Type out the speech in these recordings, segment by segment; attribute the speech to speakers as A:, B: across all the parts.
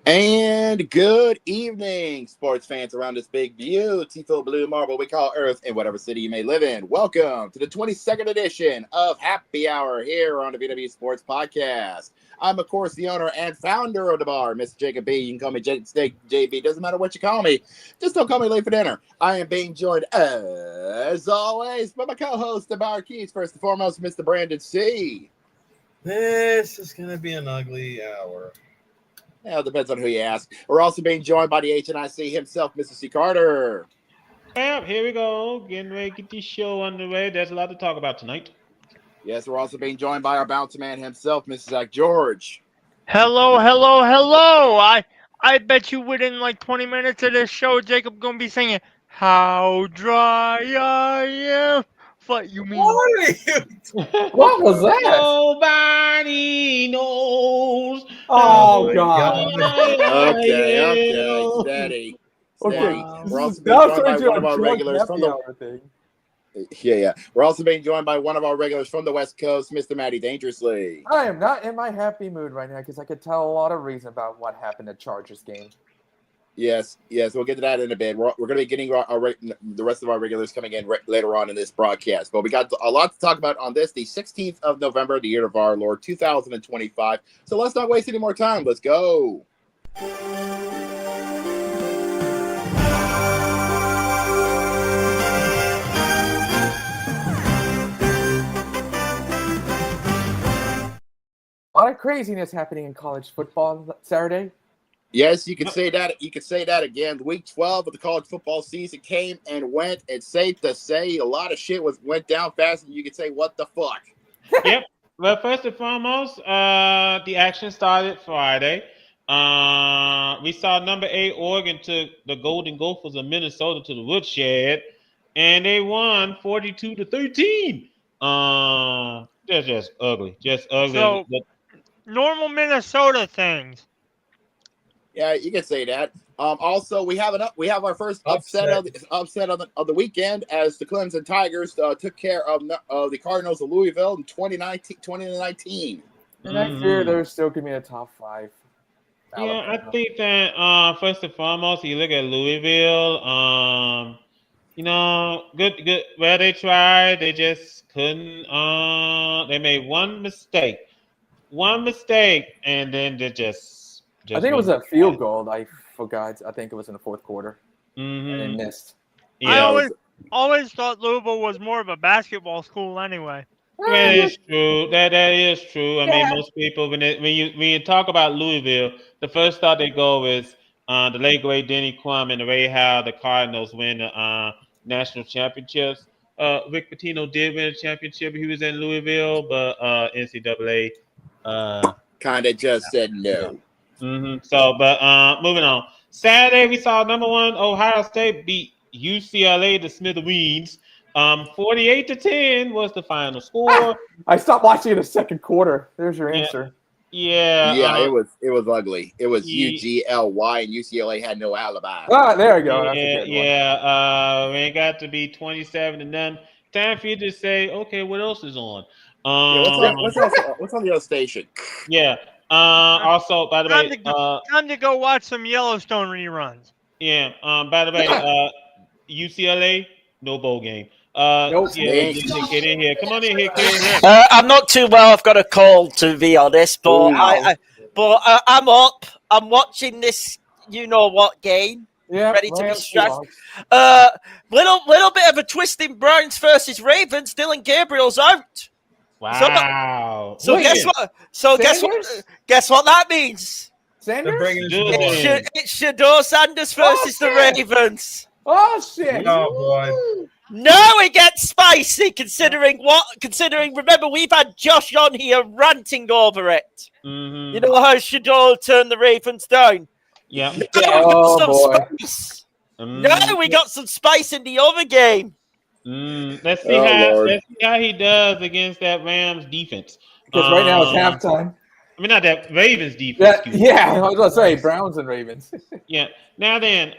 A: And good evening, sports fans around this big, beautiful blue marble we call Earth in whatever city you may live in. Welcome to the 22nd edition of Happy Hour here on the VWU Sports Podcast. I'm, of course, the owner and founder of the bar, Mr. Jacob B. You can call me Steak JB. Doesn't matter what you call me. Just don't call me late for dinner. I am being joined, as always, by my co-host, the Bar Keys. First and foremost, Mr. Brandon C.
B: This is going to be an ugly hour.
A: Yeah, it depends on who you ask. We're also being joined by the HNIC himself, Mr. C. Carter.
C: Well, here we go. Getting ready to get this show underway. There's a lot to talk about tonight.
A: Yes, we're also being joined by our bouncer man himself, Mr. Zach George.
D: Hello. I bet you within like 20 minutes of this show, Jacob gonna be singing "How Dry I Am." What you mean?
E: What was that?
C: Nobody knows.
E: Oh God!
A: Okay, steady.
E: Okay.
A: We're also being joined by one of our regulars from the
E: thing.
A: Yeah. We're also being joined by one of our regulars from the West Coast, Mr. Matty Dangerously.
E: I am not in my happy mood right now because I could tell a lot of reason about what happened at Chargers game.
A: Yes, we'll get to that in a bit. We're going to be getting the rest of our regulars coming in later on in this broadcast. But we got a lot to talk about on this, the 16th of November, the year of our Lord, 2025. So let's not waste any more time. Let's go.
E: A lot of craziness happening in college football Saturday.
A: Yes, you can say that. You can say that again. Week 12 of the college football season came and went. It's safe to say a lot of shit went down fast, and you could say, "What the fuck?"
C: Yep. Well, first and foremost, the action started Friday. We saw number 8 Oregon took the Golden Gophers of Minnesota to the woodshed, and they won 42-13. They're just ugly.
D: So, normal Minnesota things.
A: Yeah, you can say that. Also, we have our first upset of the weekend as the Clemson Tigers took care of the Cardinals of Louisville in 2019.
E: And I fear they're still going to be in the top 5.
C: Yeah, I think that first and foremost, you look at Louisville. Good. Well, they tried. They just couldn't. They made one mistake, and then they just
E: I think it was a field goal. I forgot. I think it was in the fourth quarter.
C: Mm-hmm.
E: And they missed.
D: Yeah, I always thought Louisville was more of a basketball school anyway.
C: That is true. That is true. I mean, most people when you talk about Louisville, the first thought they go is the late great Denny Crum and the way how the Cardinals win the national championships. Rick Pitino did win a championship. He was in Louisville, but NCAA
A: kind of just said no.
C: Mm-hmm. So, but moving on. Saturday, we saw number 1 Ohio State beat UCLA to smithereens. 48-10 was the final score.
E: I stopped watching in the second quarter. There's your answer.
C: Yeah.
A: It was ugly. It was UGLY, and UCLA had no alibi.
E: Ah, there you go.
C: We ain't got to be 27-0. Time for you to say, okay, what else is on?
A: What's on the other station?
C: Yeah. Also, by the way,
D: time to go watch some Yellowstone reruns.
C: Yeah. By the way, UCLA, no bowl game.
E: Nope.
C: Yeah, get in here. Come on in here. Get in here.
F: I'm not too well. I've got a cold, to be honest, but I'm up. I'm watching this. You know what game?
E: Yeah.
F: Ready to be stressed. Little bit of a twist in Browns versus Ravens. Dylan Gabriel's out.
C: Wow.
F: So guess what? Guess what that means?
E: Sanders?
F: It's Shador Sanders versus the Ravens.
E: Oh shit!
B: Oh boy.
F: Now it gets spicy. Considering, remember we've had Josh on here ranting over it.
C: Mm-hmm.
F: You know how Shador turned the Ravens down.
C: Yeah.
E: Oh boy.
F: Spice. No, we got some spice in the other game.
C: Let's see
A: Lord.
C: how he does against that Rams defense.
E: Because right now it's halftime.
C: I mean, not that Ravens defense.
E: Yeah, I was gonna say Browns and Ravens.
C: Yeah. Now then,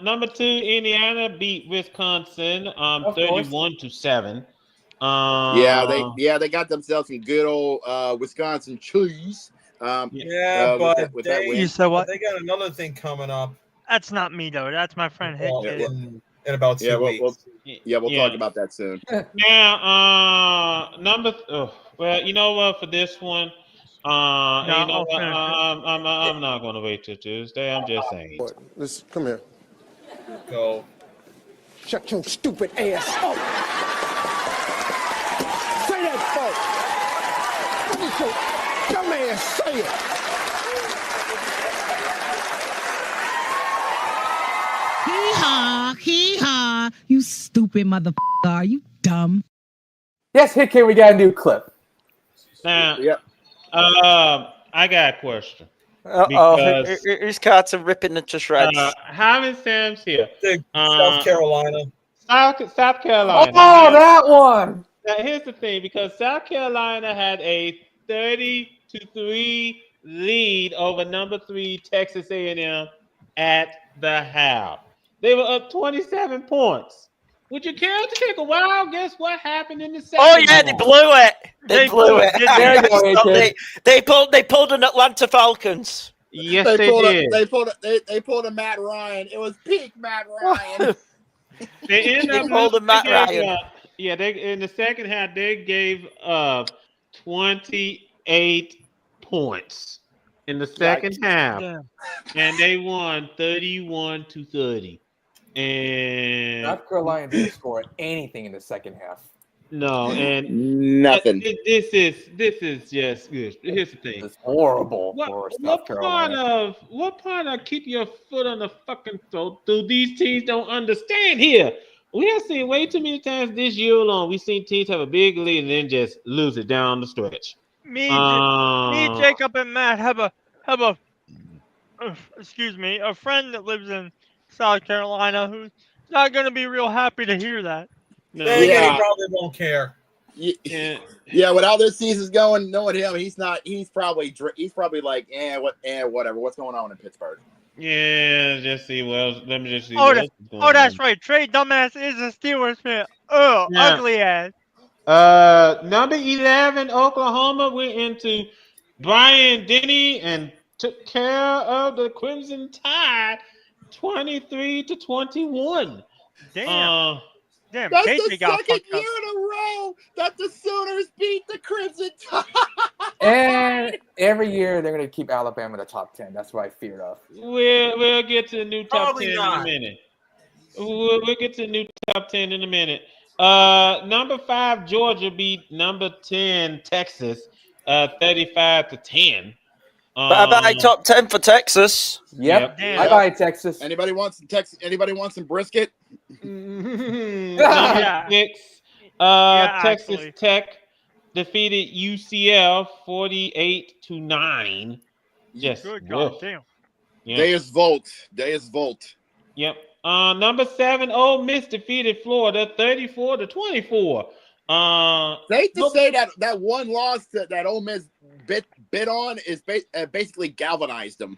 C: number 2, Indiana beat Wisconsin, 31-7.
A: They got themselves some good old Wisconsin cheese.
B: But
A: with that win.
D: You said what?
B: they got another thing coming up.
D: That's not me though. That's my friend Hick.
B: In about 2 weeks.
A: We'll talk about that soon.
C: Now, well, you know what? For this one, I'm not going to wait till Tuesday. I'm just saying.
G: Listen, come here.
B: Go.
G: Shut your stupid ass up. Say that, folks. Let me show dumb ass say it.
H: Hee-haw, you stupid motherfucker. Are you dumb?
E: Yes, Hick, here we got a new clip.
C: Now, I got a question.
F: Who's Carter ripping into shreds?
C: How Sam's here?
B: South Carolina.
C: South Carolina.
E: Oh, that one.
C: Now, here's the thing, because South Carolina had a 30-3 lead over number 3 Texas A&M at the half. They were up 27 points. Would you care to take a wild guess what happened in the second?
F: Oh yeah, they blew it. They blew it.
E: There you go,
F: They pulled an Atlanta Falcons.
C: Yes, they did.
A: They pulled a Matt Ryan. It was peak Matt Ryan.
C: They ended up
F: pulled a Matt Ryan.
C: They in the second half they gave up 28 points in the second half, and they won 31-30. And
E: South Carolina didn't score anything in the second half.
C: No, and
A: nothing.
C: This is just good. Here's the thing.
E: It's horrible for South Carolina.
C: What part of keep your foot on the fucking throat do these teams don't understand here? We have seen way too many times this year alone. We've seen teams have a big lead and then just lose it down the stretch.
D: Me, Jacob, and Matt have a a friend that lives in South Carolina who's not going to be real happy to hear that.
C: No.
B: He probably won't care.
A: Yeah, with how this season's going, knowing him, he's probably like, whatever. What's going on in Pittsburgh?
C: Yeah, just see. Well, let me just see.
D: That's right. Trey Dumbass is a Steelers fan. Oh,
C: yeah.
D: Ugly ass.
C: Number 11, Oklahoma went into Brian Denny and took care of the Crimson Tide, 23-21.
D: Damn. Damn,
A: That's
D: KJ
A: the
D: got
A: second
D: fucked up.
A: year in a row that the Sooners beat the Crimson Tide.
E: And every year they're going to keep Alabama in the top 10. That's what I feared of.
C: We'll get to the new top
B: Probably
C: 10
B: not.
C: in a minute. We'll get to the new top 10 in a minute. Number 5, Georgia beat number 10, Texas, 35-10.
F: Bye-bye top 10 for Texas.
E: Yep. Bye-bye, Texas.
A: Anybody want some Texas? Anybody want some brisket?
C: Number 6, Texas
D: actually.
C: Tech defeated UCL 48-9. Just
D: Good
C: woof.
D: God, damn.
C: Yeah.
A: Deus Volt.
C: Yep. Number 7, Ole Miss defeated Florida 34-24.
A: Safe to say that one loss that Ole Miss bit on is basically galvanized them.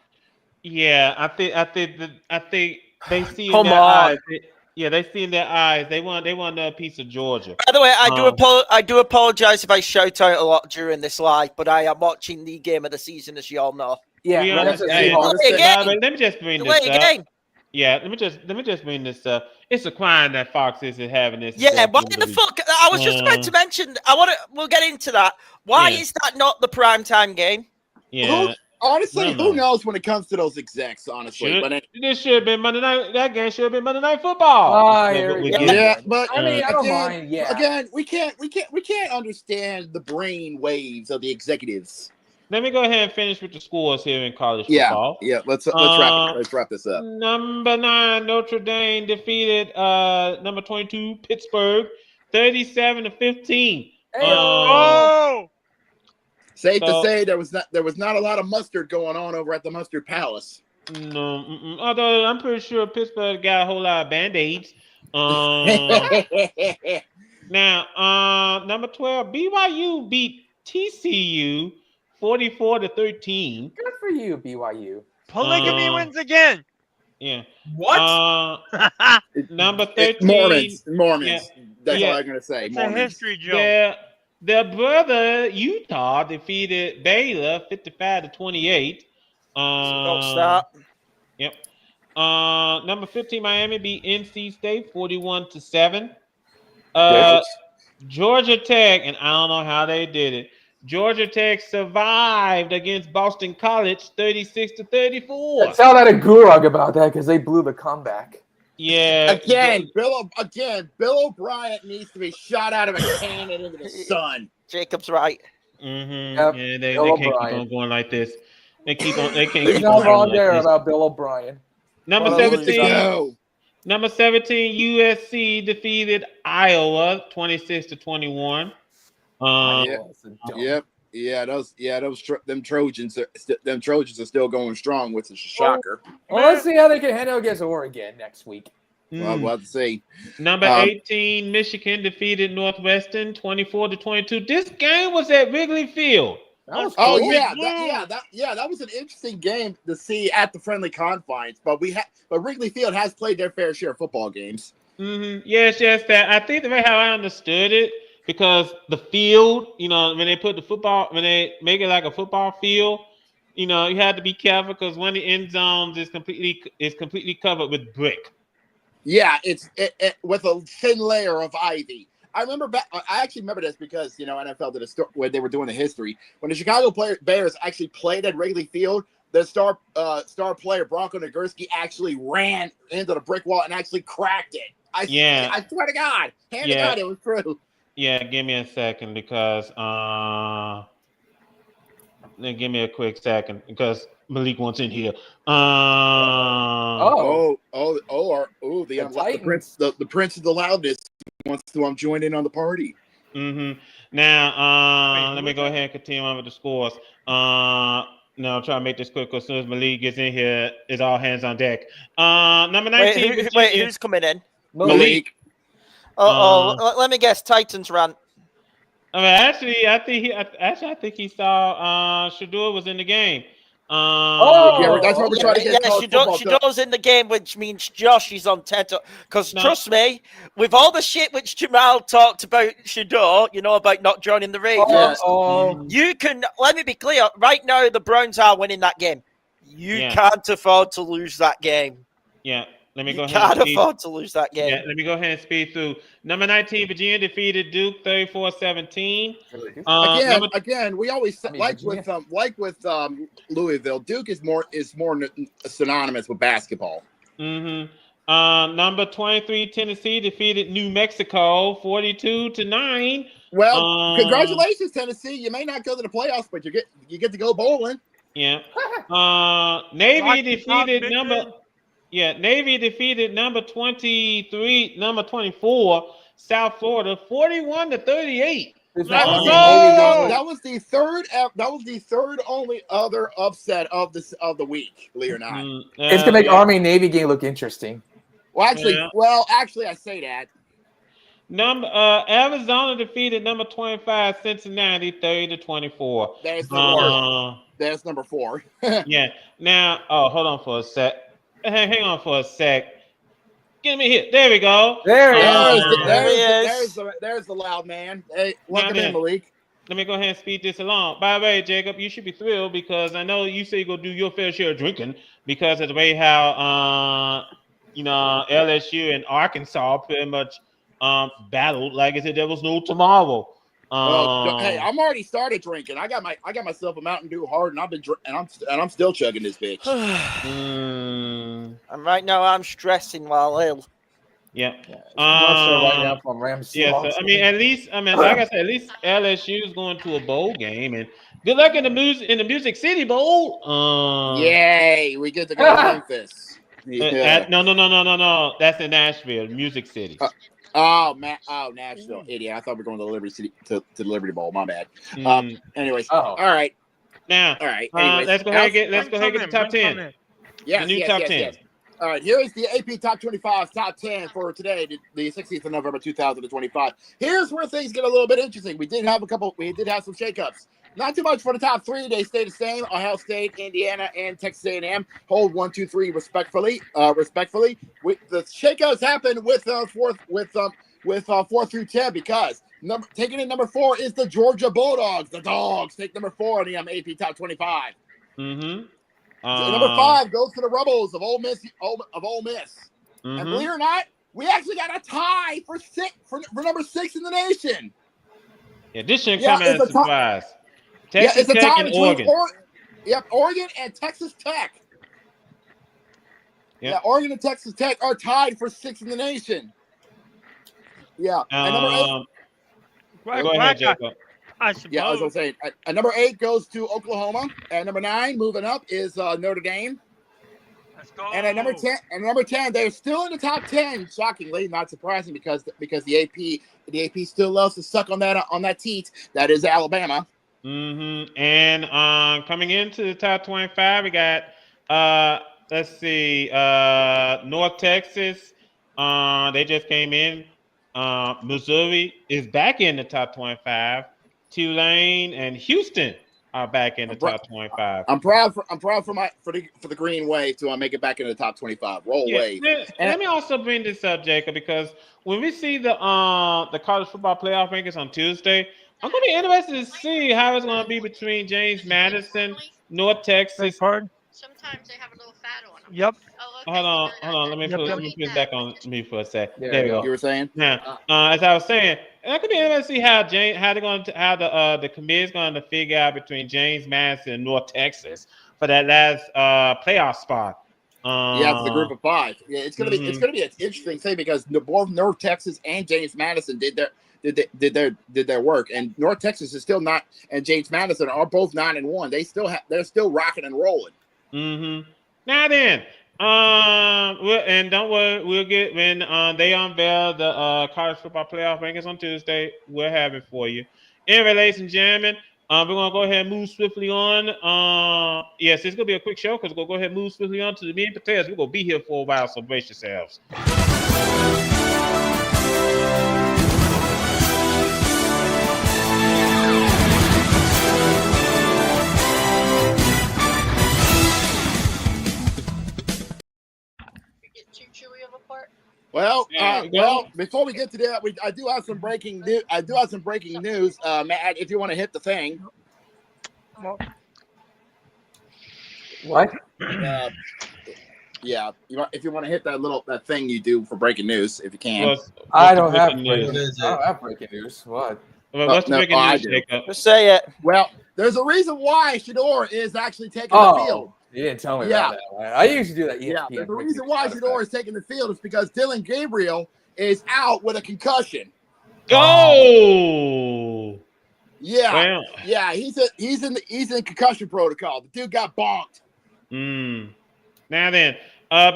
C: Yeah, I think they see in
F: Come
C: their
F: on.
C: eyes. They see in their eyes. They want a piece of Georgia.
F: By the way, I do apologize if I shout out a lot during this live, but I am watching the game of the season, as you all know.
E: Yeah,
C: We
E: that's a
C: understand.
E: Seahawks.
C: Let me just bring
F: The way
C: this up.
F: again.
C: Yeah, let me just bring this up. It's a crime that Fox isn't having this.
F: Yeah, why the fuck? I was just about to mention. We'll get into that. Why is that not the primetime game?
C: Yeah.
A: Honestly,
C: No.
A: who knows when it comes to those execs? Honestly,
C: This should have been Monday night. That game should have been Monday Night Football.
E: Here we go.
A: yeah, but
E: I mean, I don't mind. Yeah.
A: Again, we can't understand the brain waves of the executives.
C: Let me go ahead and finish with the scores here in college football.
A: Yeah. Let's wrap this up.
C: Number 9, Notre Dame defeated number 22, Pittsburgh, 37-15.
A: Safe to say there was not a lot of mustard going on over at the Mustard Palace.
C: No, although I'm pretty sure Pittsburgh got a whole lot of band-aids. Now, number 12, BYU beat TCU 44-13.
E: Good for you, BYU.
D: Polygamy wins again.
C: Yeah.
B: What?
C: Number
A: It's
C: 13.
A: Mormons. That's all
C: Yeah.
A: I'm gonna say.
D: It's a
A: Mormons.
D: history joke.
C: Their brother Utah defeated Baylor 55-28.
F: Don't start.
C: Yep. Number 15, Miami beat NC State 41-7. Georgia Tech, and I don't know how they did it. Georgia Tech survived against Boston College 36-34.
E: Tell that a Gurug about that because they blew the comeback.
C: Yeah.
A: Again, Bill O'Brien needs to be shot out of a cannon into the sun.
F: Jacob's right.
C: Mm-hmm.
E: Yep.
C: Yeah, they
E: Bill
C: can't
E: O'Brien.
C: keep on going like this. They can't
E: He's
C: keep
E: not
C: on going
E: wrong
C: like
E: there
C: this.
E: about Bill O'Brien.
C: Number
F: Well,
C: 17. Number 17, USC defeated Iowa 26-21.
A: Yep. Them Trojans are still going strong, which is a shocker.
E: Well, let's see how they can handle against Oregon next week.
A: Well, we'll have to see.
C: Number 18, Michigan defeated Northwestern 24-22. This game was at Wrigley Field.
E: That was
A: Oh
E: cool.
A: that was an interesting game to see at the friendly confines. But Wrigley Field has played their fair share of football games.
C: Mm-hmm. Yes, that I think the way how I understood it, because the field, when they put when they make it like a football field, you had to be careful because one of the end zones is completely covered with brick.
A: Yeah, it's with a thin layer of ivy. I actually remember this because NFL did a story where they were doing the history when the Chicago Bears actually played at Wrigley Field. The star player Bronco Nagurski actually ran into the brick wall and actually cracked it. I swear to God, hand to God, it was true.
C: Yeah, give me a second because give me a quick second because Malik wants in here.
A: The Prince of the Loudness wants to join in on the party.
C: Mm-hmm. Now, let me go ahead and continue on with the scores. Now, I'll try to make this quick because as soon as Malik gets in here, it's all hands on deck. Number 19.
F: Wait, who's coming in?
A: Malik.
F: Let me guess. Titans rant.
C: I mean, I think he saw Shador was in the game.
A: That's what we're trying to get.
F: She does in the game, which means Josh is on 10. Because trust me, with all the shit which Jamal talked about Shador, about not joining the Ravens, you can. Let me be clear. Right now, the Browns are winning that game. You can't afford to lose that game.
C: Yeah. Let me go ahead.
F: Can't afford to lose that game.
C: Yeah, let me go ahead and speed through. Number 19, Virginia defeated Duke 34-17.
A: Again, we always like with Louisville. Duke is more synonymous with basketball.
C: Mm-hmm. Number 23, Tennessee defeated New Mexico 42-9.
A: Well, congratulations, Tennessee. You may not go to the playoffs, but you get to go bowling.
C: Yeah. Navy defeated number 24, South Florida, 41-38.
A: That was the third only other upset of the week, believe it or not.
E: It's gonna make Army Navy game look interesting.
A: Well, actually, I say that.
C: Arizona defeated number 25, Cincinnati, 30-24.
A: That's number 4.
C: Yeah. Now, hold on for a sec. Hang on for a sec. Give me here. There we go.
A: There's the loud man. Hey, welcome in, Malik.
C: Let me go ahead and speed this along. By the way, Jacob, you should be thrilled because I know you say you're going to do your fair share of drinking because of the way how, LSU and Arkansas pretty much battled like I said there was no tomorrow.
A: Hey, I'm already started drinking. I got myself a Mountain Dew Hard, and I'm still chugging this bitch.
F: And right now I'm stressing while ill.
C: Yeah.
E: Right now from Rams.
C: Yeah. So, like I said, at least LSU is going to a bowl game, and good luck in the Music City Bowl.
A: Yay! We get to go to Memphis.
C: Yeah. No. That's in Nashville, Music City.
A: Nashville, idiot! I thought we were going to the Liberty City to the Liberty Bowl. My bad. Anyways, all right.
C: Now,
A: all right.
C: let's go ahead and get the top 10.
A: Yes,
C: the new
A: yes,
C: top
A: yes,
C: 10.
A: yes. All right, here is the AP Top 25 Top 10 for today, the 16th of November 2025. Here's where things get a little bit interesting. We did have some shakeups. Not too much for the top three. They stay the same. Ohio State, Indiana, and Texas A&M hold 1, 2, 3 respectfully. The shakeups happen with four through 10 because taking in number 4 is the Georgia Bulldogs. The Dogs take number 4 in the AP Top 25.
C: Mm-hmm.
A: Number 5 goes to the Rebels of Ole Miss.
C: Mm-hmm.
A: And believe it or not, we actually got a tie for number 6 in the nation.
C: Yeah, this shouldn't come as a surprise.
A: It's a
C: Tech
A: tie
C: and
A: between
C: Oregon.
A: Oregon and Texas Tech.
C: Yep.
A: Yeah, Oregon and Texas Tech are tied for 6th in the nation. Yeah, and number 8.
C: Go ahead, Jacob.
D: I suppose.
A: Yeah, I was gonna say, number 8 goes to Oklahoma, and number 9 moving up is Notre Dame.
D: Let's go.
A: And at number 10, they're still in the top 10. Shockingly, not surprising because the AP still loves to suck on that teat. That is Alabama.
C: Mm-hmm. And coming into the top 25, we got let's see, North Texas. They just came in. Missouri is back in the top 25. Tulane and Houston are back in the top 25.
A: I'm proud for the Green Wave to make it back into the top 25. Roll Wave.
C: Let me also bring this up, Jacob, because when we see the college football playoff rankings on Tuesday, I'm going to be interested to see how it's going to be between James Madison, North Texas.
I: Sometimes they have a little fat on them.
D: Yep.
I: Oh, okay.
C: Hold on. Let me put it back on me for a sec.
E: There
C: we
E: you
C: go.
A: You were saying?
C: Now, as I was saying, I could be interested to see how the committee is going to figure out between James Madison and North Texas for that last playoff spot.
A: It's the group of 5. Yeah, it's gonna be an interesting thing because both North Texas and James Madison did their work, and North Texas is still not, and James Madison are both 9-1. They're still rocking and rolling.
C: Mm-hmm. Now then, and don't worry, we'll get when they unveil the college football playoff rankings on Tuesday. We'll have it for you. Anyway, ladies and gentlemen, we're gonna go ahead and move swiftly on. Yes, it's gonna be a quick show because we're gonna go ahead and move swiftly on to the meat and potatoes. We're gonna be here for a while, so brace yourselves.
A: Well, before we get to that, I do have some breaking news. Matt, if you want to hit the thing.
E: What?
A: Yeah, if you want to hit that thing you do for breaking news, if you can.
E: I don't have breaking news. What?
C: What's the breaking news, Jacob?
F: Just say it.
A: Well, there's a reason why Shador is actually taking the field.
E: You didn't tell me about that. I usually do that.
A: Yeah, the reason why Shador is taking the field is because Dylan Gabriel is out with a concussion.
C: Oh.
A: Yeah,
C: well.
A: Yeah, he's in concussion protocol. The dude got bonked.
C: Now then,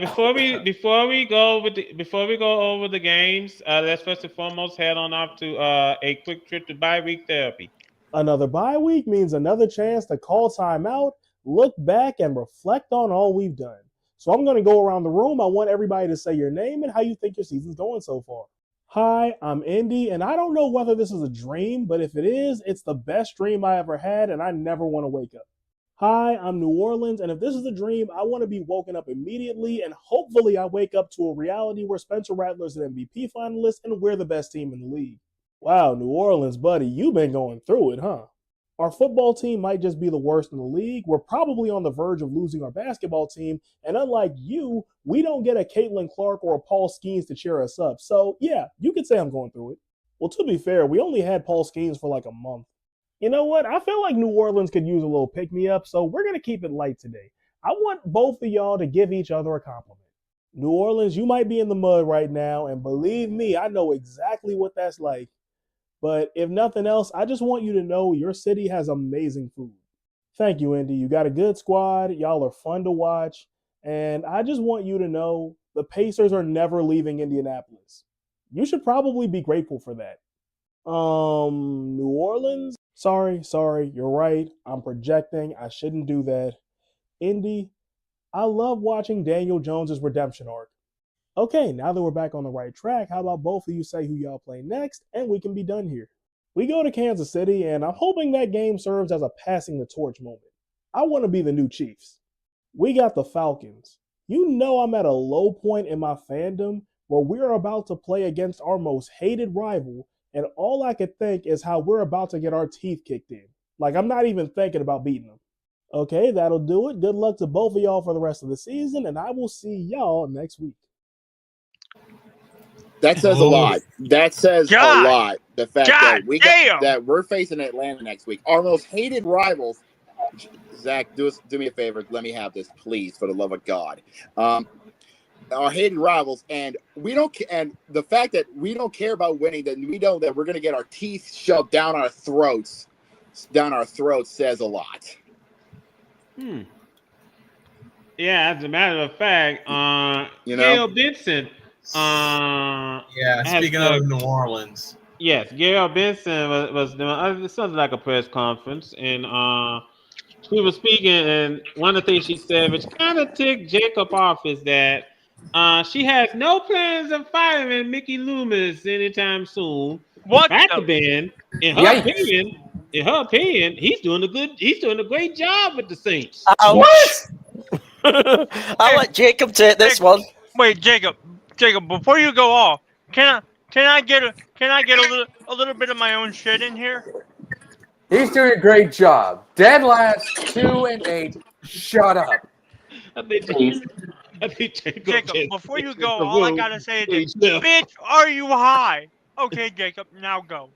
C: before we go over the games, let's first and foremost head on off to a quick trip to bye week therapy.
J: Another bye week means another chance to call time out, look back, and reflect on all we've done. So I'm going to go around the room. I want everybody to say your name and how you think your season's going so far. Hi, I'm Indy, and I don't know whether this is a dream, but if it is, it's the best dream I ever had, and I never want to wake up. Hi, I'm New Orleans, and if this is a dream, I want to be woken up immediately, and hopefully I wake up to a reality where Spencer Rattler's an MVP finalist and we're the best team in the league. Wow, New Orleans, buddy, you've been going through it, huh? Our football team might just be the worst in the league. We're probably on the verge of losing our basketball team, and unlike you, we don't get a Caitlin Clark or a Paul Skeens to cheer us up. So, yeah, you could say I'm going through it. Well, to be fair, we only had Paul Skeens for like a month. You know what? I feel like New Orleans could use a little pick-me-up, so we're going to keep it light today. I want both of y'all to give each other a compliment. New Orleans, you might be in the mud right now, and believe me, I know exactly what that's like. But if nothing else, I just want you to know your city has amazing food. Thank you, Indy. You got a good squad. Y'all are fun to watch. And I just want you to know the Pacers are never leaving Indianapolis. You should probably be grateful for that. New Orleans? Sorry, you're right. I'm projecting. I shouldn't do that. Indy, I love watching Daniel Jones's redemption arc. Okay, now that we're back on the right track, how about both of you say who y'all play next, and we can be done here. We go to Kansas City, and I'm hoping that game serves as a passing the torch moment. I want to be the new Chiefs. We got the Falcons. You know I'm at a low point in my fandom where we're about to play against our most hated rival, and all I could think is how we're about to get our teeth kicked in. Like, I'm not even thinking about beating them. Okay, that'll do it. Good luck to both of y'all for the rest of the season, and I will see y'all next week.
A: That says a lot. That says a lot. The fact that we're facing Atlanta next week, our most hated rivals. Zach, do me a favor. Let me have this, please, for the love of God. Our hated rivals, and we don't. And the fact that we don't care about winning, that we know that we're going to get our teeth shoved down our throats, says a lot.
C: Yeah, as a matter of fact, Gail Benson.
B: Speaking of New Orleans.
C: Yes, Gail Benson was doing something like a press conference, and she was speaking, and one of the things she said, which kind of ticked Jacob off, is that she has no plans of firing Mickey Loomis anytime soon.
D: What?
C: The fact being, in her opinion, he's doing a great job with the Saints.
F: What? I'll let Jacob take this one.
D: Wait, Jacob, before you go off, can I get a little bit of my own shit in here?
E: He's doing a great job. Dead last 2-8. Shut up.
D: Jacob, before you go, all I gotta say is, bitch, are you high? Okay, Jacob, now go.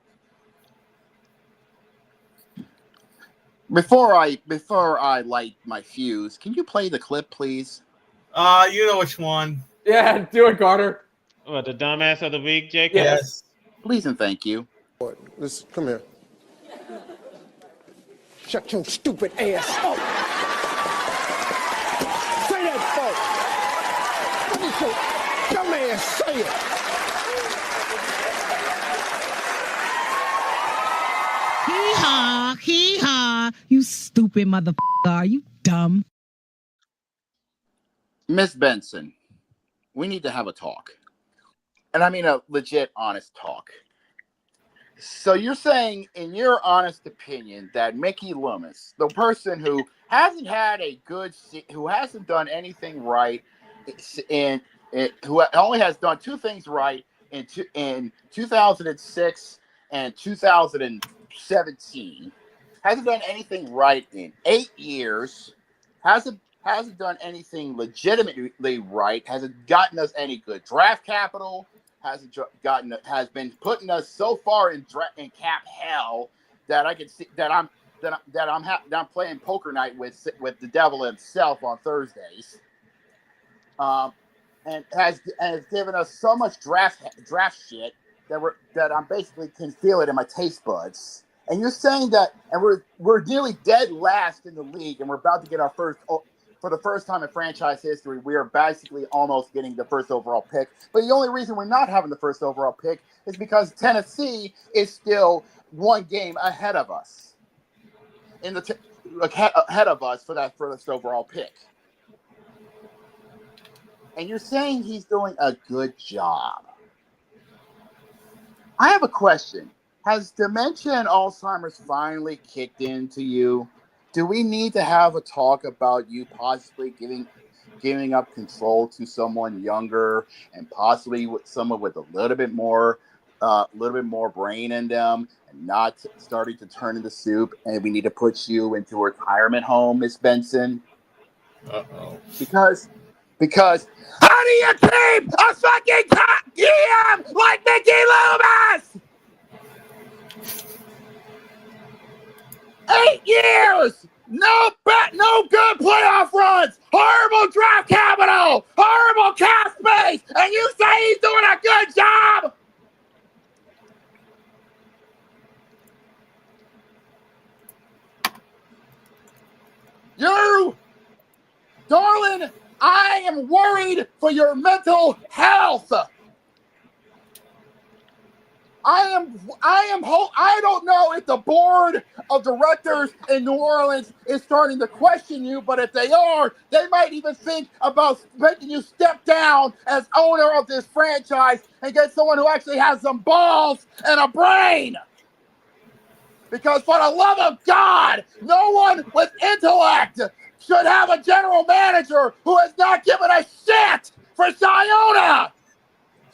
A: Before I light my fuse, can you play the clip, please?
B: You know which one.
E: Yeah, do it, Carter.
C: What, the dumbass of the week, Jacob?
B: Yes.
A: Please and thank you.
G: Listen, come here. Shut your stupid ass up. Say that, folks. Let me say, dumb ass, say it.
H: Hee-haw, hee-haw. You stupid motherfucker. Are you dumb?
A: Miss Benson, we need to have a talk. And I mean a legit, honest talk. So you're saying, in your honest opinion, that Mickey Loomis, the person who hasn't done anything right, who only has done two things right in 2006 and 2017, hasn't done anything right in 8 years, hasn't done anything legitimately right, hasn't gotten us any good draft capital, has been putting us so far in cap hell that I can see that I'm playing poker night with the devil himself on Thursdays, and has given us so much draft shit that I'm basically can feel it in my taste buds. And you're saying that, and we're nearly dead last in the league, and we're about to get our first. For the first time in franchise history, we are basically almost getting the first overall pick. But the only reason we're not having the first overall pick is because Tennessee is still one game ahead of us ahead of us for that first overall pick. And you're saying he's doing a good job. I have a question. Has dementia and Alzheimer's finally kicked into you? Do we need to have a talk about you possibly giving up control to someone younger and possibly with someone with a little bit more brain in them and not starting to turn into soup? And we need to put you into a retirement home, Miss Benson. Because how do you keep a fucking top GM like Mickey Loomis? 8 years! No good playoff runs! Horrible draft capital! Horrible cap space! And you say he's doing a good job? Darling, I am worried for your mental health. I don't know if the board of directors in New Orleans is starting to question you, but if they are, they might even think about making you step down as owner of this franchise and get someone who actually has some balls and a brain. Because for the love of God, no one with intellect should have a general manager who has not given a shit for Sayona.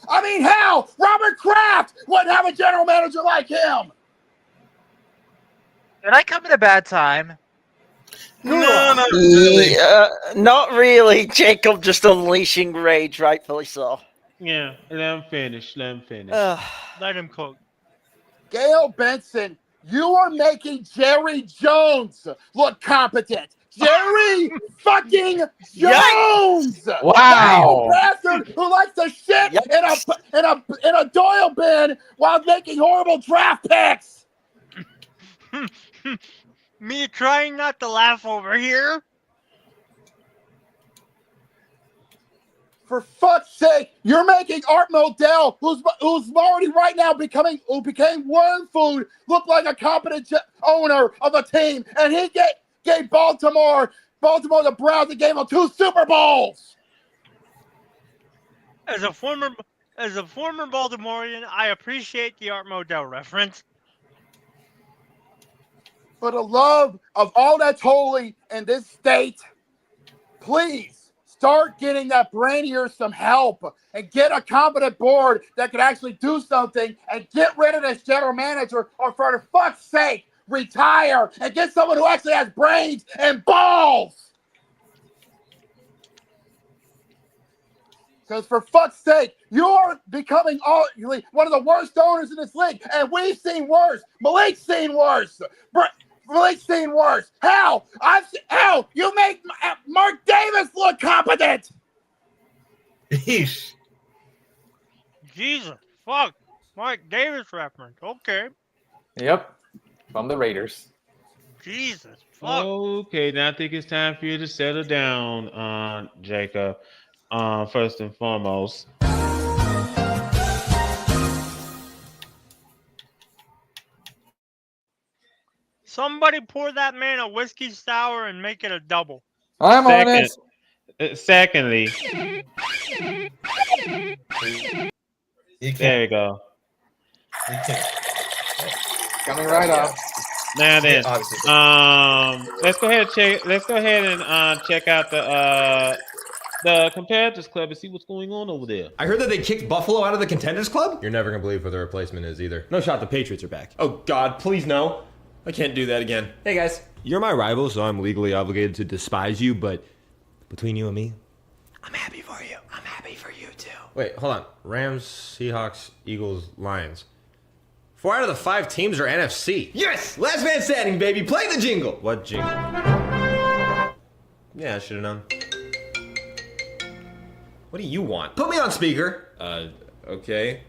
A: I mean, hell, Robert Kraft wouldn't have a general manager like him.
D: Did I come at a bad time?
B: No, not really.
F: Not really. Jacob just unleashing rage, rightfully so.
C: Yeah, let him finish.
D: Let him cook.
A: Gail Benson, you are making Jerry Jones look competent. Jerry fucking Jones!
E: Wow!
A: Bastard who likes to shit in a Doyle bin while making horrible draft picks.
D: Me trying not to laugh over here.
A: For fuck's sake, you're making Art Modell, who's already right now became worm food, look like a competent owner of a team, and he gave Baltimore the Browns, and gave them 2 Super Bowls.
D: As a former Baltimorean, I appreciate the Art Modell reference.
A: For the love of all that's holy in this state, please start getting that brain of yours some help and get a competent board that can actually do something and get rid of this general manager, or for the fuck's sake, retire and get someone who actually has brains and balls. Because for fuck's sake, you're becoming one of the worst owners in this league, and we've seen worse. Malik's seen worse. Malik's seen worse. Hell, you make Mark Davis look competent.
B: Yeesh.
D: Jesus, fuck. Mark Davis reference. Okay.
E: Yep. From the Raiders.
D: Jesus, fuck.
C: Okay, now I think it's time for you to settle down, Jacob. First and foremost.
D: Somebody pour that man a whiskey sour and make it a double.
E: I'm on it.
C: Secondly, there you go.
B: You can't.
E: Coming right up.
C: Now then,
B: Obviously.
C: let's go ahead and check out the Competitors Club and see what's going on over there.
K: I heard that they kicked Buffalo out of the Contenders Club?
L: You're never gonna believe what the replacement is either.
K: No shot the Patriots are back. Oh God, please no. I can't do that again. Hey guys.
L: You're my rival, so I'm legally obligated to despise you, but between you and me, I'm happy for you. I'm happy for you too. Wait, hold on. Rams, Seahawks, Eagles, Lions. 4 out of the 5 teams are NFC.
K: Yes! Last man standing, baby. Play the jingle.
L: What jingle? Yeah, I should have known.
K: What do you want? Put me on speaker.
L: Okay.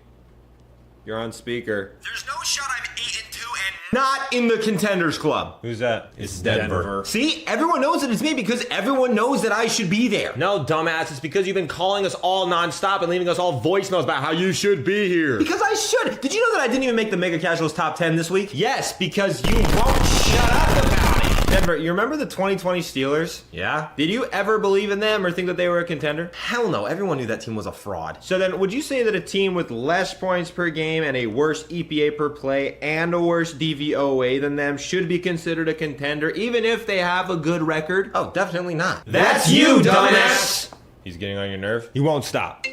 L: You're on speaker.
K: There's no shot I'm 8-2 and not in the Contenders Club.
L: Who's that?
K: It's Denver. See? Everyone knows that it's me because everyone knows that I should be there.
L: No, dumbass. It's because you've been calling us all nonstop and leaving us all voicemails about how you should be here.
K: Because I should. Did you know that I didn't even make the Mega Casuals top 10 this week? Yes, because you won't shut up about it.
L: Denver, you remember the 2020 Steelers?
K: Yeah?
L: Did you ever believe in them or think that they were a contender?
K: Hell no. Everyone knew that team was a fraud.
L: So then, would you say that a team with less points per game and a worse EPA per play and a worse DVOA than them should be considered a contender, even if they have a good record?
K: Oh, definitely not.
L: That's you, dumbass! He's getting on your nerve?
K: He won't stop.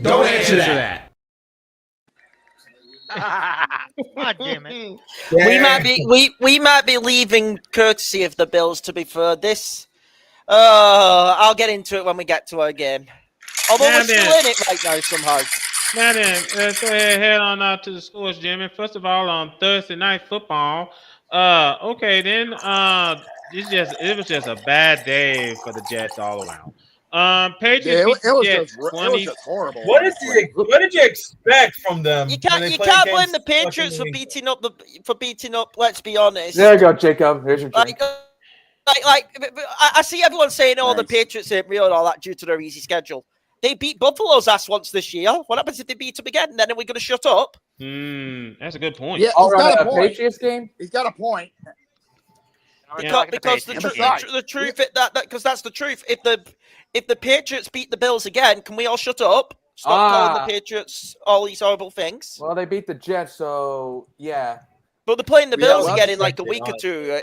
L: Don't answer that.
D: God damn it.
F: We might be leaving courtesy of the Bills, to be fair. I'll get into it when we get to our game. Although we're still in it right now somehow.
C: Now then, let's go ahead and head on out to the scores, Jimmy. First of all, on Thursday Night Football. Okay, then it was just a bad day for the Jets all around. Patriots
A: it was just horrible.
B: What did you expect from them?
F: You can't blame the Patriots for beating up. Let's be honest.
E: There you go, Jacob. Here's your drink.
F: I see everyone saying, "Oh, the Patriots ain't real" and all that due to their easy schedule. They beat Buffalo's ass once this year. What happens if they beat them again? Then are we going to shut up?
C: That's a good point.
A: Yeah,
E: All
A: he's
E: right,
A: got a point.
E: Patriots game.
A: He's got a point.
F: Because the truth because that's the truth. If the Patriots beat the Bills again, can we all shut up? Stop calling the Patriots all these horrible things.
E: Well, they beat the Jets, so yeah.
F: But they're playing the Bills again in like a week or two,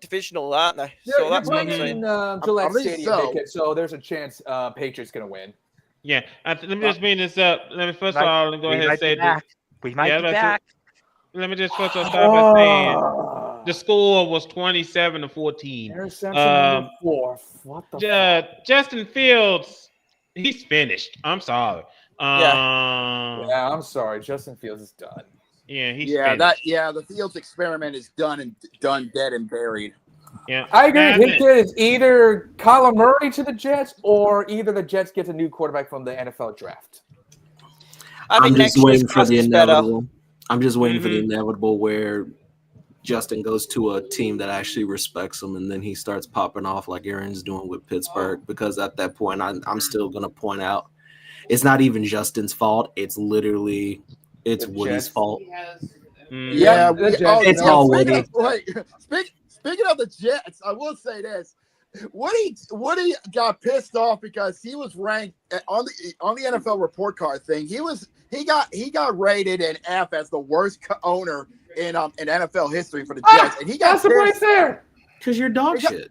F: divisional, aren't they?
E: So that's playing in Gillette Stadium, so there's a chance Patriots gonna win.
C: Yeah, let me just bring this up. Let me first of all go ahead and say this.
D: We might be back.
C: Let me just first of all start by saying the score was 27-14.
E: Interception What the
C: Justin Fields, he's finished. I'm sorry.
E: Yeah, I'm sorry. Justin Fields is done.
C: Yeah, he's
A: finished. The Fields experiment is done, dead, and buried.
C: Yeah,
E: I agree. His kid is either Kyler Murray to the Jets, or either the Jets get a new quarterback from the NFL draft.
M: I'm just waiting for the inevitable. I'm just waiting for the inevitable where Justin goes to a team that actually respects him, and then he starts popping off like Aaron's doing with Pittsburgh. Because at that point, I'm still going to point out it's not even Justin's fault. It's literally Woody's fault.
A: It's
M: all Woody.
A: Speaking of the Jets, I will say this. Woody got pissed off because he was ranked on the NFL report card thing. He got rated an F as the worst owner in NFL history for the Jets, and he got
E: pissed there
M: because you're dog shit.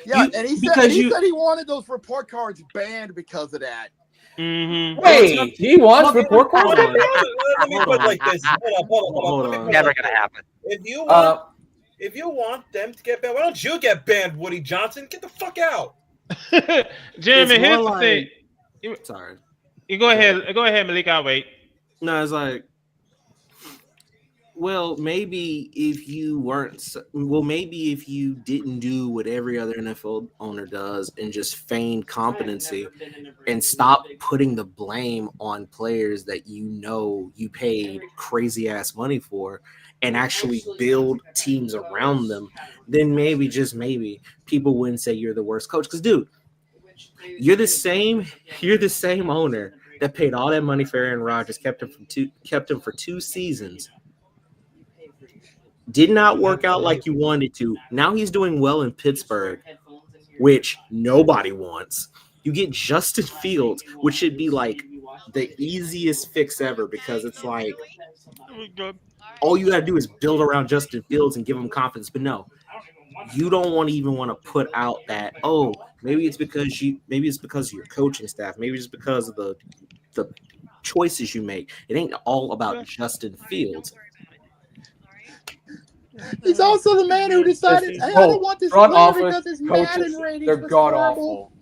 A: Yeah, and he said he wanted those report cards banned because of that.
E: Wait, he wants report cards?
B: Let me put it like this. Hold on.
D: Never gonna happen.
B: If you want them to get banned, why don't you get banned, Woody Johnson? Get the fuck out.
C: Jeremy, here's the thing.
M: Sorry.
C: You go ahead, Malik. I'll wait.
M: No, it's like, maybe if you didn't do what every other NFL owner does and just feign competency and stop putting the blame on players that you paid crazy ass money for, and actually build teams around them, then maybe, just maybe, people wouldn't say you're the worst coach. Because, dude, you're the same owner that paid all that money for Aaron Rodgers, kept him for 2 seasons, did not work out like you wanted to. Now he's doing well in Pittsburgh, which nobody wants. You get Justin Fields, which should be like the easiest fix ever, because it's like all you gotta do is build around Justin Fields and give him confidence. But no, you don't want to put out that, maybe it's because of your coaching staff, maybe it's because of the choices you make. It ain't all about Justin Fields.
A: He's also the man who decided, hey, I don't want this player because his Madden ratings
E: they're god awful.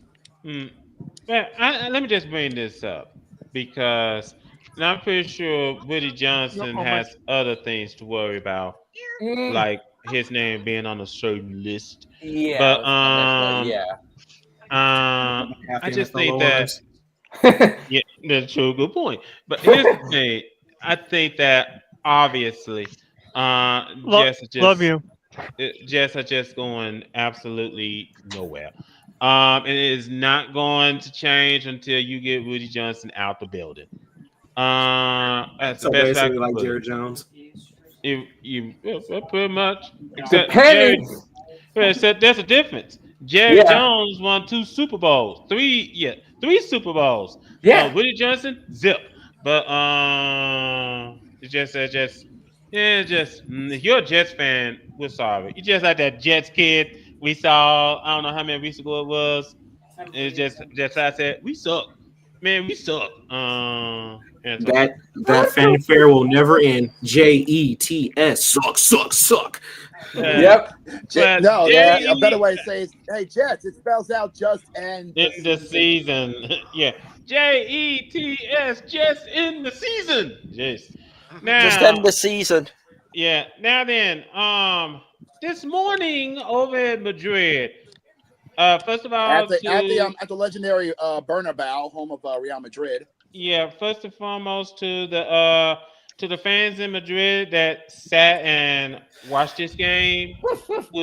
C: Let me just bring this up, because I'm pretty sure Woody Johnson has other things to worry about, like his name being on a certain list.
E: Yeah,
C: but I just think that that's a true, good point. But here's the thing: I think that obviously,
D: love you.
C: Jets are just going absolutely nowhere. And it is not going to change until you get Woody Johnson out the building. That's
M: so
C: the best
M: basically like Jerry Jones.
C: You pretty much. Except there's a difference. Jerry Jones won 2 Super Bowls, 3 Super Bowls.
E: Yeah,
C: Woody Johnson, zip. But if you're a Jets fan, we're sorry. You just like that Jets kid we saw. I don't know how many weeks ago it was. It's just I said we suck, man. We suck.
M: That fanfare will never end. JETS, suck.
E: Yep.
A: A better way to say is, hey, Jets. It spells out just end
C: the season. Yeah, JETS, just in the season. Yes. Now,
F: just end the season.
C: Yeah. Now then, this morning over at Madrid. First of all,
A: at the legendary Bernabeu, home of Real Madrid.
C: Yeah. First and foremost, to the fans in Madrid that sat and watched this game, we're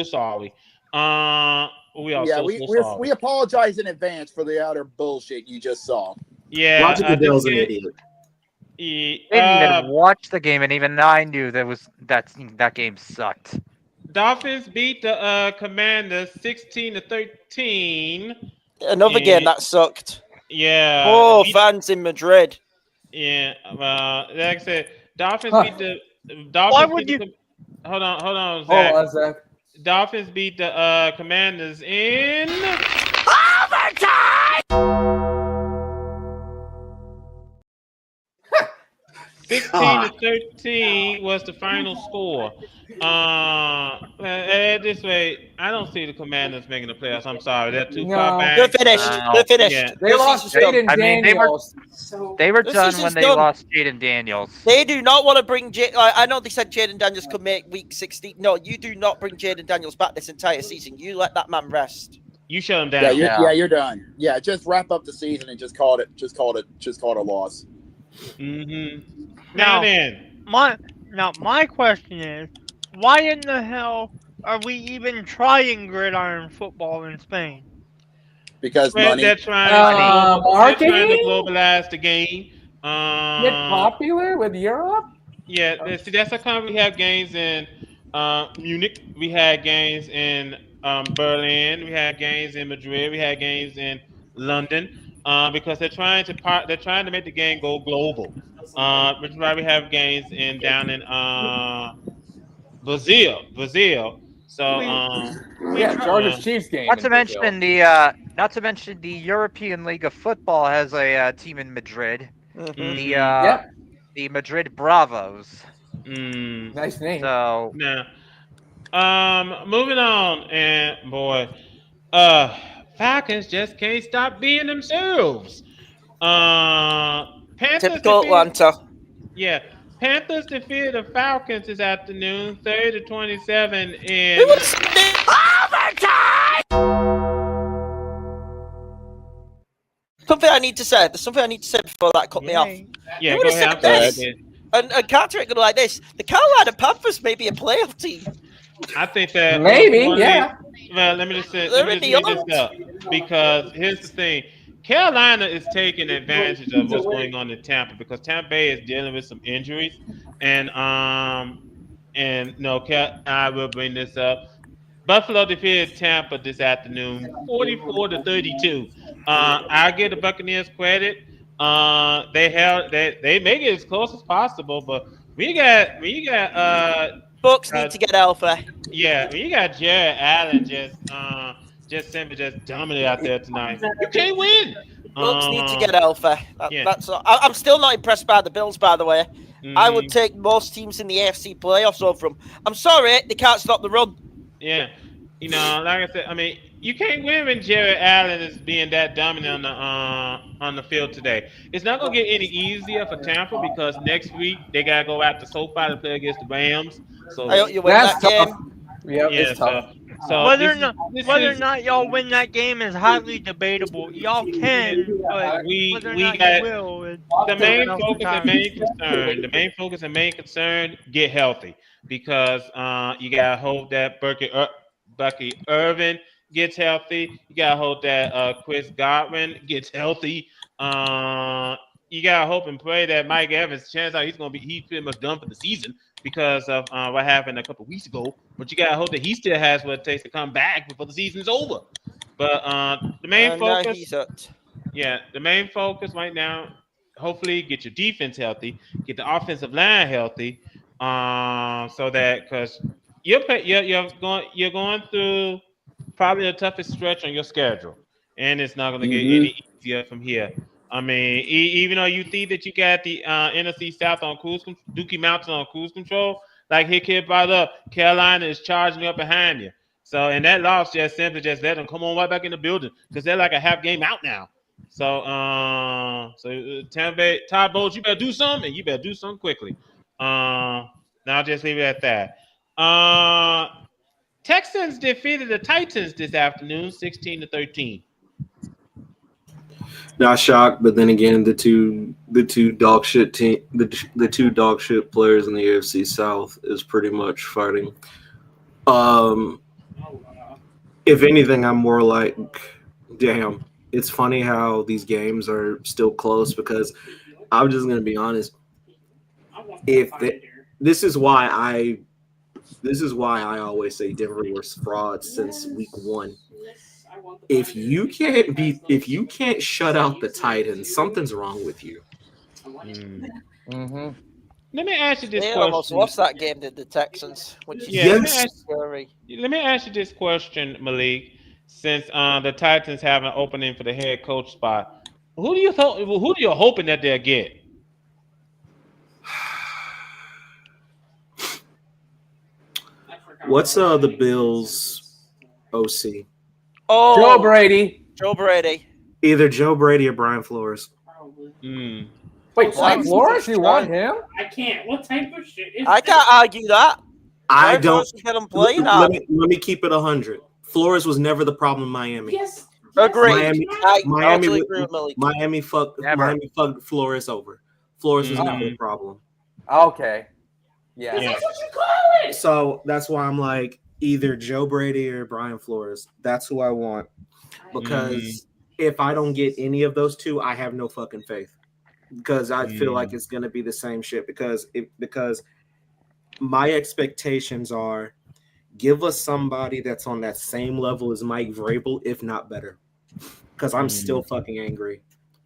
C: sorry.
A: We apologize in advance for the utter bullshit you just saw.
C: Yeah.
M: Roger Goodell's an idiot.
D: Didn't even watch the game, and even I knew that game sucked.
C: Dolphins beat the Commanders 16-13.
F: Another game that sucked.
C: Yeah.
F: Oh, fans in Madrid.
C: Yeah. Like I said, Dolphins
E: Huh.
C: beat the
D: Why would you?
C: Hold on,
E: Hold
C: Zach.
E: on, Zach.
C: Dolphins beat the Commanders in
F: overtime.
C: 16-13 was the final score. This way, I don't see the Commanders making the playoffs. I'm sorry, they're too far back.
F: They're finished. They're finished.
C: Yeah.
E: They lost Jaden Daniels.
D: They were done when they lost Jaden Daniels.
F: They do not want to bring I know they said Jaden Daniels could make week 16. No, you do not bring Jaden Daniels back this entire season. You let that man rest.
C: You shut him down.
A: You're done. Yeah, just wrap up the season and just call it a loss.
C: Now then,
D: my question is, why in the hell are we even trying gridiron football in Spain?
A: Because money.
C: They're trying to globalize the game.
E: Get popular with Europe?
C: Yeah, see, that's how come we have games in Munich. We had games in Berlin. We had games in Madrid. We had games in London. Because they're trying to make the game go global. Which is why we have games down in Brazil. So
E: Chargers Chiefs game.
D: Not to mention the European League of Football has a team in Madrid. The Madrid Bravos.
E: Nice name.
D: So
C: now, moving on, and boy, Falcons just can't stop being themselves. Panthers
F: Typical Atlanta.
C: Yeah, Panthers defeated the Falcons this afternoon, 30-27 in
F: overtime. Something I need to say. There's something I need to say before that cut me off.
C: Yeah, go ahead.
F: And Carter go like this. The Carolina Panthers may be a playoff team.
C: I think that
E: maybe, yeah.
C: Well, let me just say this up, because here's the thing: Carolina is taking advantage of what's going on in Tampa, because Tampa Bay is dealing with some injuries, and I will bring this up. Buffalo defeated Tampa this afternoon, 44-32. I give the Buccaneers credit. They make it as close as possible, but we got
F: Bucks need to get alpha.
C: Yeah, when you got Jared Allen just dominant out there tonight, you can't win.
F: Bucks need to get alpha. That's all. I'm still not impressed by the Bills, by the way. I would take most teams in the AFC playoffs over them. I'm sorry, they can't stop the run.
C: Yeah, like I said, I mean, you can't win when Jared Allen is being that dominant on the field today. It's not gonna get any easier for Tampa, because next week they gotta go out to SoFi to play against the Rams. So
F: I hope you win that game.
E: Yep, it's tough.
C: So
D: whether or not y'all win that game is highly debatable. Y'all can, but whether or not you will.
C: The main focus and main concern, get healthy, because you gotta hope that Bucky Irvin gets healthy. You gotta hope that Chris Godwin gets healthy. You gotta hope and pray that Mike Evans, chance out he's pretty much done for the season because of what happened a couple weeks ago. But you gotta hope that he still has what it takes to come back before the season's over. But the main focus, the main focus right now, hopefully get your defense healthy, get the offensive line healthy, so that, because you're going through probably the toughest stretch on your schedule, and it's not going to get any easier from here. I mean, even though you think that you got the NFC South on Dookie Mountain on cruise control, like he kid brought up, Carolina is charging up behind you. So, and that loss just simply just let them come on right back in the building, because they're like a half game out now. So, Tampa Bay, Todd Bowles, you better do something, and you better do something quickly. Now I'll just leave it at that. Texans defeated the Titans this afternoon, 16-13.
M: Not shocked, but then again, the two dog shit players in the AFC South is pretty much fighting. If anything, I'm more like, damn. It's funny how these games are still close, because I'm just gonna be honest. This is why I always say Denver was fraud since week 1. If you can't shut out the Titans, something's wrong with you.
E: Mm-hmm.
C: Let me ask you this
F: They
C: question.
F: almost lost that game to the Texans, which is scary.
C: Let me ask you this question, Malik. Since the Titans have an opening for the head coach spot, who do you hoping that they'll get?
M: What's the Bills OC?
F: Oh,
E: Joe Brady.
F: Joe Brady.
M: Either Joe Brady or Brian Flores.
E: Wait, Brian Flores? You want him?
N: I can't. What type of shit is
F: I can't argue that.
M: I don't.
F: Get him playing.
M: Let me keep it 100. Flores was never the problem in Miami.
N: Yes.
F: Agreed.
M: Miami fucked Flores over. Flores was never the problem.
E: Okay. Yeah.
N: That's what you call it.
M: So that's why I'm like either Joe Brady or Brian Flores. That's who I want. Because if I don't get any of those two, I have no fucking faith. Because I feel like it's gonna be the same shit. Because my expectations are give us somebody that's on that same level as Mike Vrabel, if not better. Because I'm still fucking angry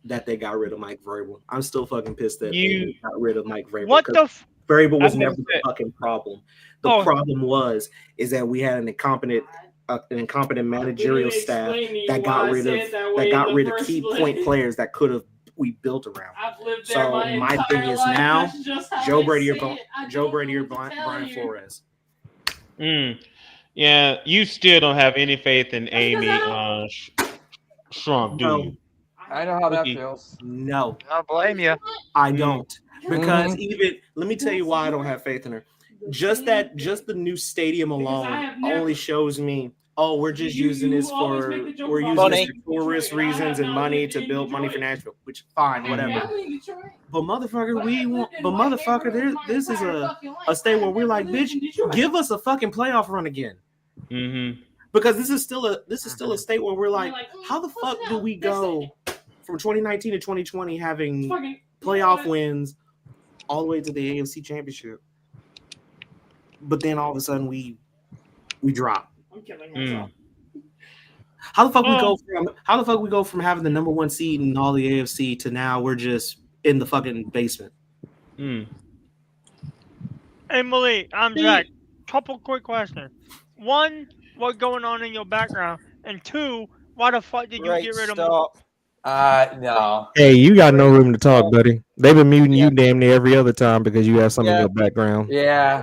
M: that they got rid of Mike Vrabel. I'm still fucking pissed that they got rid of Mike Vrabel.
D: What the?
M: Vrabel was never the fucking problem. The problem is that we had an incompetent managerial staff that got rid of key point players that could have we built around. So my thing is now Joe Brady or Brian Flores.
C: Yeah, you still don't have any faith in Amy Strump, do you?
E: I know how that feels.
M: No.
D: I blame you.
M: I don't. Because let me tell you why I don't have faith in her. Just the new stadium alone only shows me, we're just using this for tourist reasons and money to build money for Nashville, which fine, whatever. But motherfucker, this is a state where we're like, bitch, give us a fucking playoff run again. Because this is still a state where we're like, how the fuck do we go from 2019 to 2020 having playoff wins all the way to the AFC Championship, but then all of a sudden we drop.
N: I'm killing myself.
M: How the fuck we go from having the number 1 seed in all the AFC to now we're just in the fucking basement?
D: Hey Malik, I'm Jack. Couple quick questions. One, what's going on in your background? And 2, why the fuck did you get rid of him?
E: No.
L: Hey, you got no room to talk, buddy. They've been muting you damn near every other time because you have something in your background.
E: Yeah.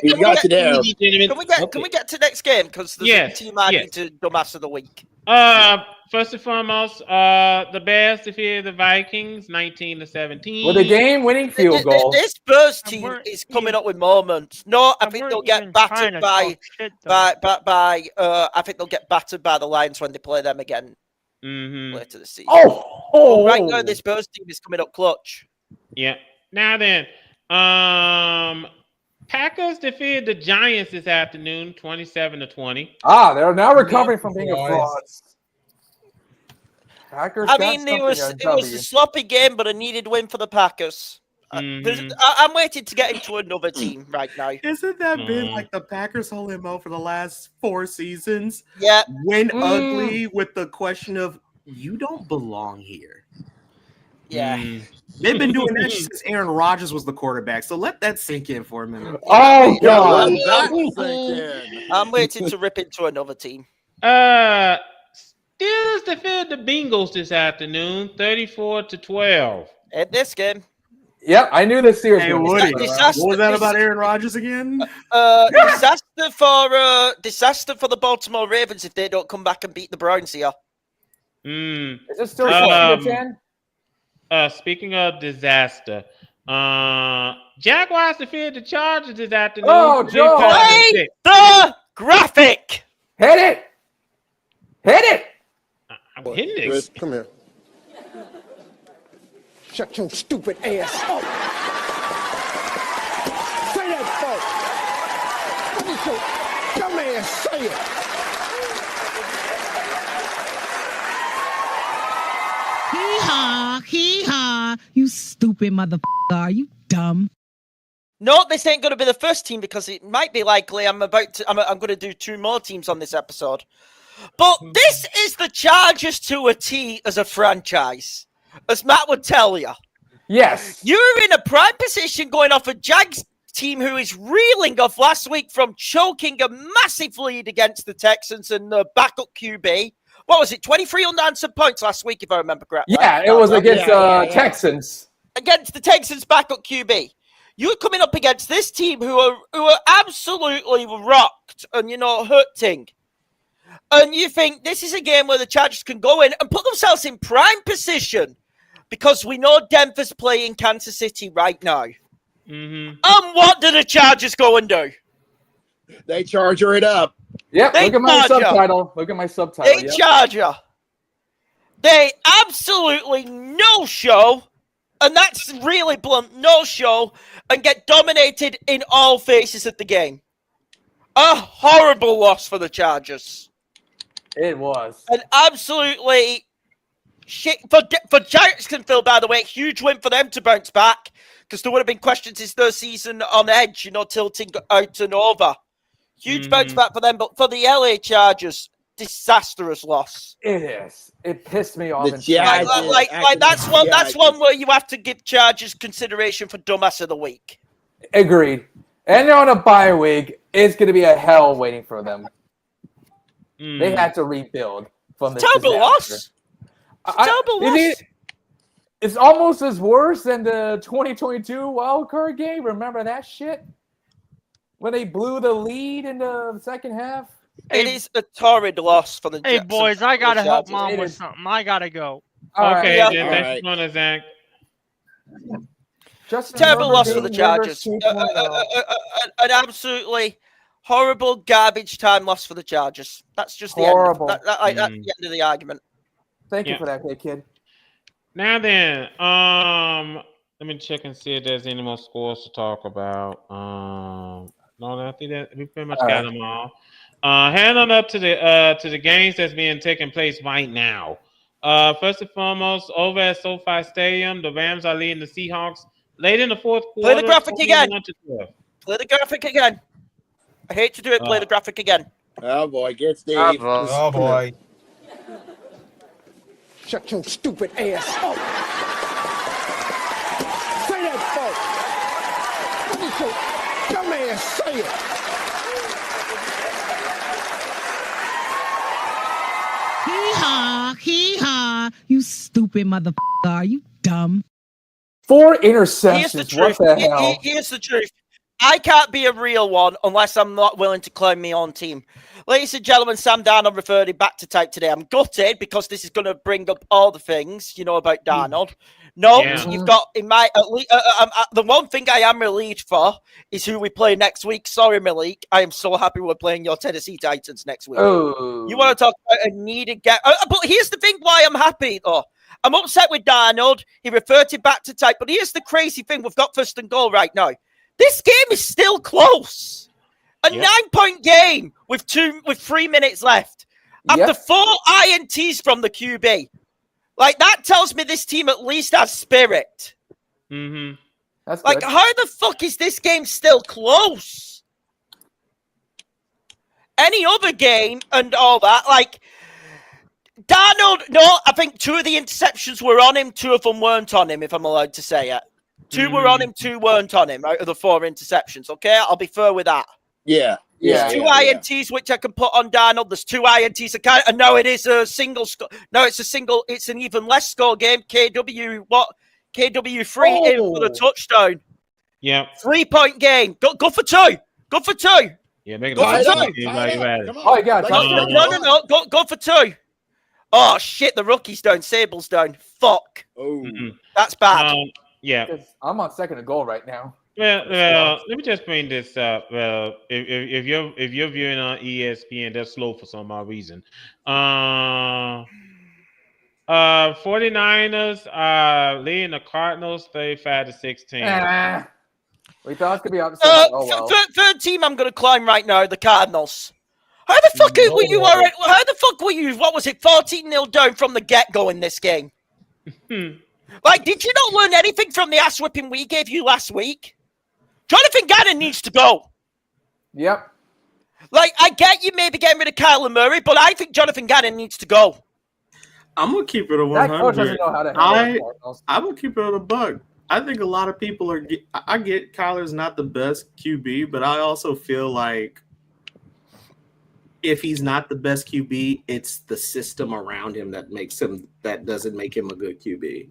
A: You got to know.
F: Can we get to next game? Because there's a team I need to dumbass of the week.
C: First and foremost, the Bears defeated the Vikings 19-17
E: with a game-winning field goal.
F: This Spurs team is coming up with moments. No, I think they'll get battered by I think they'll get battered by the Lions when they play them again later this season. Right now, this Spurs team is coming up clutch.
C: Yeah. Now then, Packers defeated the Giants this afternoon, 27-20.
E: They're now recovering from being a fraud. Packers.
F: I mean, it was a sloppy game, but a needed win for the Packers. I'm waiting to get into another team right now.
M: Isn't that been like the Packers' whole MO for the last 4 seasons?
F: Yeah.
M: Win ugly with the question of you don't belong here.
F: Yeah.
M: They've been doing that since Aaron Rodgers was the quarterback. So let that sink in for a minute.
E: Oh God.
F: I'm waiting to rip into another team.
C: Steelers defeated the Bengals this afternoon, 34-12.
F: At this game.
E: Yep, I knew this series.
M: Hey, Woody, what was that about Aaron Rodgers again?
F: Disaster for the Baltimore Ravens if they don't come back and beat the Browns here.
E: Is it still 10?
C: Speaking of disaster, Jaguars defeated the Chargers this afternoon.
E: Oh, Joe!
F: Play the graphic.
E: Hit it! Hit it!
C: I'm hitting it.
G: Come here. Shut your stupid ass up. Say that, folks. What did your dumb ass say it?
H: Hee-haw, hee-haw. You stupid motherfucker. Are you dumb.
F: No, this ain't going to be the first team because it might be likely I'm going to do 2 more teams on this episode. But this is the Chargers to a T as a franchise, as Matt would tell you.
E: Yes.
F: You're in a prime position going off a Jags team who is reeling off last week from choking a massive lead against the Texans and the backup QB. What was it, 23 unanswered points last week, if I remember correctly?
E: Yeah, it was against Texans.
F: Against the Texans backup QB. You're coming up against this team who are absolutely rocked and, hurting. And you think this is a game where the Chargers can go in and put themselves in prime position because we know Denver's playing Kansas City right now.
C: Mm-hmm.
F: And what do the Chargers go and do?
A: They Charger it up.
E: Yep, look at my subtitle. Look at my subtitle.
F: They Charger. They absolutely no-show, and that's really blunt, no-show, and get dominated in all phases of the game. A horrible loss for the Chargers.
E: It was.
F: An absolutely shit. For Jacksonville, by the way, huge win for them to bounce back, because there would have been questions, is their season on edge, tilting out and over. Huge bounce back for them, but for the LA Chargers, disastrous loss.
E: It is. It pissed me off.
F: That's one where you have to give Chargers consideration for dumbass of the week.
E: Agreed. And they're on a bye week. It's going to be a hell waiting for them. They had to rebuild from this
F: terrible
E: disaster.
F: loss. Terrible loss.
E: It's almost as worse than the 2022 wildcard game. Remember that shit? When they blew the lead in the second half?
F: It is a torrid loss for the
D: Hey,
F: Jackson.
D: boys, I got to help Mom with something. I got to go.
C: Okay, then thanks for joining, Zach.
F: Terrible loss for the Chargers. An absolutely horrible garbage time loss for the Chargers. That's just the
E: horrible.
F: End. That's the end of the argument.
E: Thank you for that, kid.
C: Now then, let me check and see if there's any more scores to talk about. No, I think that we pretty much got them all. Heading on up to the games that's being taking place right now. First and foremost, over at SoFi Stadium, the Rams are leading the Seahawks late in the fourth quarter.
F: Play the graphic again. Play the graphic again. I hate to do it. Play the graphic again.
A: Oh boy, get Steve.
B: Oh boy.
G: Shut your stupid ass up. Say that, folks. Let me say, dumb ass, say it.
H: Hee-haw. You stupid motherfucker. Are you dumb?
E: 4 interceptions. What the hell?
F: Here's the truth. I can't be a real one unless I'm not willing to claim my own team. Ladies and gentlemen, Sam Darnold referred back to type today. I'm gutted because this is going to bring up all the things, about Darnold. No, you've got in my the one thing I am relieved for is who we play next week. Sorry, Malik. I am so happy we're playing your Tennessee Titans next week.
E: Oh.
F: You want to talk about a needed get? But here's the thing: why I'm happy though. I'm upset with Darnold. He reverted back to type. But here's the crazy thing: we've got first and goal right now. This game is still close. A 9-point game with 3 minutes left. After 4 INTs from the QB. Like, that tells me this team at least has spirit.
C: Mm-hmm.
E: That's
F: like,
E: good.
F: how the fuck is this game still close? Any other game and all that, like, Darnold, no, I think 2 of the interceptions were on him, 2 of them weren't on him, if I'm allowed to say it. 2 were on him, 2 weren't on him out of the 4 interceptions, okay? I'll be fair with that.
A: Yeah.
F: There's 2 INTs which I can put on Darnold. There's 2 INTs. And no, it is a single score. No, it's an even less score game. KW 3 in for the touchdown.
C: Yeah.
F: 3-point game. Go for 2. Go for 2.
C: Yeah, make it
F: go for 2.
E: Oh, yeah.
F: No. Go for 2. Oh, shit. The rookie's down. Sable's down. Fuck.
A: Oh.
F: That's bad.
C: Yeah.
E: I'm on second and goal right now.
C: Well, let me just bring this up. Well, if you're viewing on ESPN, they're slow for some odd reason. 49ers are leading the Cardinals 35-16.
E: We thought it could be upset.
F: Third team I'm going to climb right now, the Cardinals. How the fuck were you? How the fuck were you? What was it? 14-0 down from the get-go in this game. Like, did you not learn anything from the ass whipping we gave you last week? Jonathan Gannon needs to go.
E: Yep.
F: Like, I get you maybe getting rid of Kyler Murray, but I think Jonathan Gannon needs to go.
M: I'm gonna keep it a
E: That coach
M: 100.
E: doesn't know how to handle the Cardinals.
M: I'm gonna keep it on a bug. I think a lot of people are. I get Kyler's not the best QB, but I also feel like if he's not the best QB, it's the system around him that doesn't make him a good QB.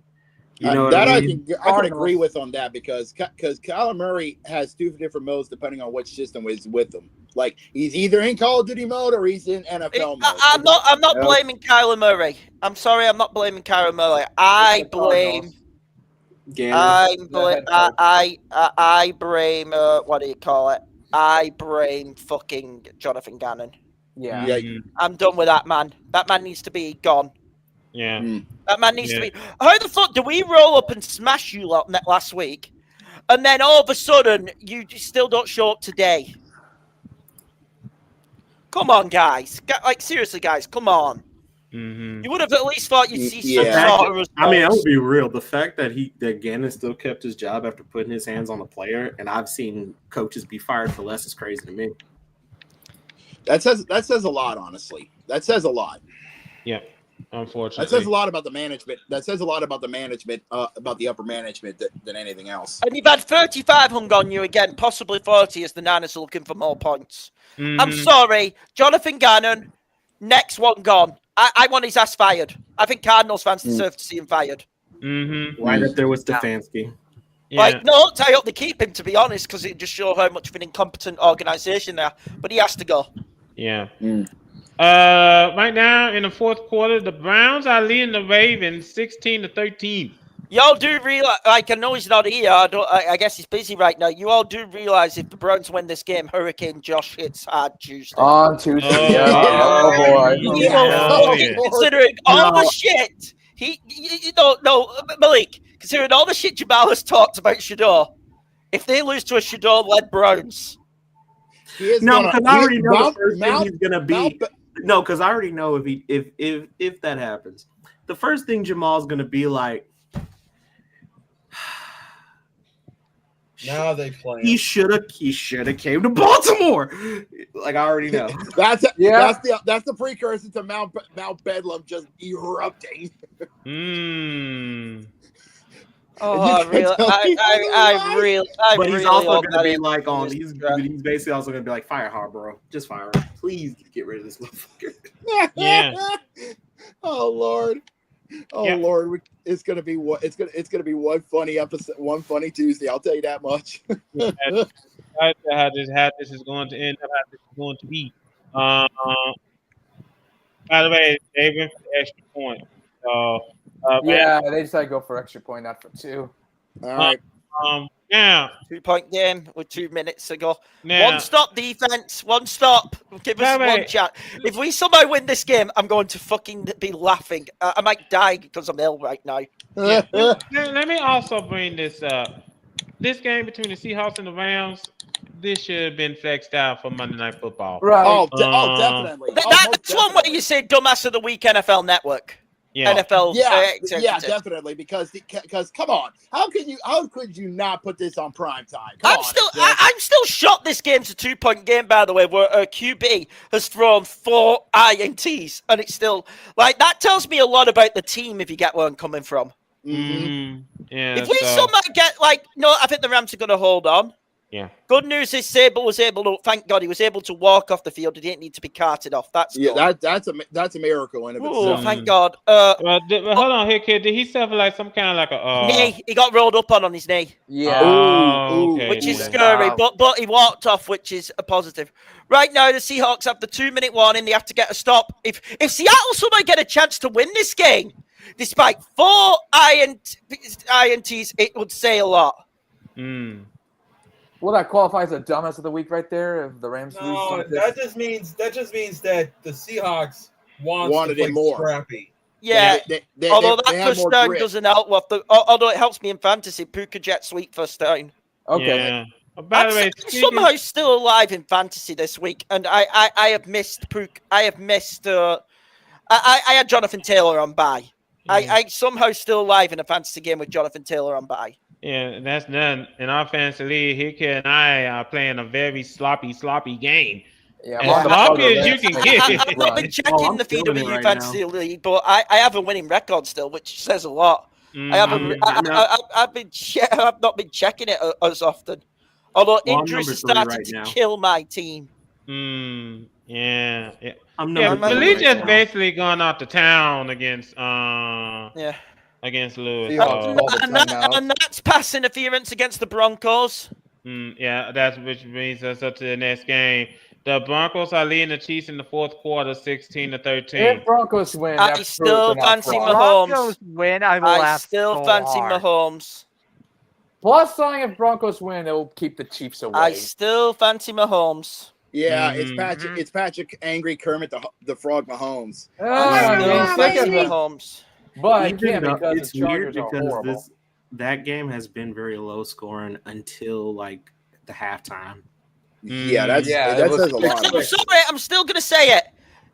M: You know
A: that
M: what I mean?
A: I can agree with on that because Kyler Murray has two different modes depending on which system is with him. Like he's either in Call of Duty mode or he's in NFL mode.
F: I'm not blaming Kyler Murray. I'm sorry, I'm not blaming Kyler Murray. I blame what do you call it? I blame fucking Jonathan Gannon.
E: Yeah.
F: I'm done with that man. That man needs to be gone.
C: Yeah.
F: That man needs to be. How the fuck do we roll up and smash you lot last week, and then all of a sudden you still don't show up today? Come on, guys. Like seriously, guys. Come on. You would have at least thought you'd see some sort of results.
M: I mean, I'll be real. The fact that Gannon still kept his job after putting his hands on a player, and I've seen coaches be fired for less, is crazy to me.
A: That says a lot, honestly. That says a lot.
C: Yeah. Unfortunately,
A: that says a lot about the management. That says a lot about the management, about the upper management than anything else.
F: And you've had 35 hung on you again, possibly 40 as the Niners are looking for more points. I'm sorry, Jonathan Gannon, next one gone. I want his ass fired. I think Cardinals fans deserve to see him fired.
M: Right up there with Stefanski.
F: Like, no, I hope they keep him, to be honest, because it just shows how much of an incompetent organization they are. But he has to go.
C: Yeah. Right now in the fourth quarter, the Browns are leading the Ravens 16-13.
F: Y'all do realize, like, I know he's not here. I guess he's busy right now. You all do realize if the Browns win this game, Hurricane Josh hits hard Tuesday.
E: On Tuesday, oh boy.
F: Considering all the shit, Malik, considering all the shit Jamal has talked about Shador, if they lose to a Shador-led Browns.
M: No, because I already know the first thing he's gonna be. No, because I already know if that happens, the first thing Jamal's gonna be like.
B: Now they play.
M: He should have came to Baltimore. Like I already know.
A: That's the precursor to Mount Bedlam just erupting.
F: Oh, I really.
M: But he's also gonna be like on. He's basically also gonna be like, fire hard, bro. Just fire him. Please get rid of this motherfucker.
C: Yeah.
A: Oh Lord. Oh Lord, it's gonna be one funny episode, one funny Tuesday. I'll tell you that much.
C: How this is going to end up, how this is going to be. By the way, they went for the extra point.
E: They decided to go for extra point, not for two.
A: All right.
C: Now
F: 2-point game with 2 minutes to go. One stop defense. One stop. Give us one shot. If we somehow win this game, I'm going to fucking be laughing. I might die because I'm ill right now.
C: Yeah. Let me also bring this up. This game between the Seahawks and the Rams, this should have been flexed out for Monday Night Football.
E: Right.
A: Definitely.
F: That's one way you say dumbass of the week NFL Network.
C: Yeah.
F: NFL.
A: Definitely. Because come on, how could you not put this on prime time?
F: I'm still shocked. This game's a 2-point game, by the way, where a QB has thrown 4 INTs, and it's still like that tells me a lot about the team. If you get where I'm coming from.
C: Yeah.
F: If we somehow get I think the Rams are going to hold on.
C: Yeah.
F: Good news is Sable was able to. Thank God he was able to walk off the field. He didn't need to be carted off. That's good.
A: That's a miracle in of itself.
F: Oh, thank God.
C: Hold on here, kid. Did he suffer like some kind of like a
F: knee? He got rolled up on his knee.
E: Yeah.
C: Okay.
F: Which is scary, but he walked off, which is a positive. Right now, the Seahawks have the 2-minute warning. They have to get a stop. If Seattle somehow get a chance to win this game, despite 4 INTs, it would say a lot.
E: Well, that qualifies as dumbass of the week right there. If the Rams lose,
B: No, that just means that the Seahawks wanted
A: it more
B: scrappy.
F: Yeah, although that first down
A: grit.
F: doesn't help. Although it helps me in fantasy, Puka Jet sweet first down.
E: Okay.
C: Yeah. By the way,
F: somehow still alive in fantasy this week, and I have missed Puka. I have missed. I had Jonathan Taylor on bye. I somehow still alive in a fantasy game with Jonathan Taylor on bye.
C: Yeah, that's none. In our fantasy league, Hickey and I are playing a very sloppy game.
E: Yeah,
C: as sloppy as you can get.
F: I've not been checking the VWU fantasy league, but I have a winning record still, which says a lot. I've not been checking it as often. Although injuries are starting to kill my team.
C: Yeah.
M: I'm
C: Malik just basically gone out to town against against Lewis.
F: And that's pass interference against the Broncos.
C: Yeah, that's which brings us up to the next game. The Broncos are leading the Chiefs in the fourth quarter, 16-13.
E: If Broncos win,
F: I still fancy Mahomes.
D: Broncos win, I
F: still fancy Mahomes.
E: Plus, if Broncos win, it will keep the Chiefs away.
F: I still fancy Mahomes.
A: Yeah, it's Patrick Angry Kermit the Frog Mahomes.
F: Mahomes.
E: But I can't because
M: it's
E: the Chargers
M: weird
E: are
M: because
E: horrible.
M: that game has been very low scoring until like the halftime.
A: Yeah, that says a lot.
F: I'm sorry, I'm still gonna say it.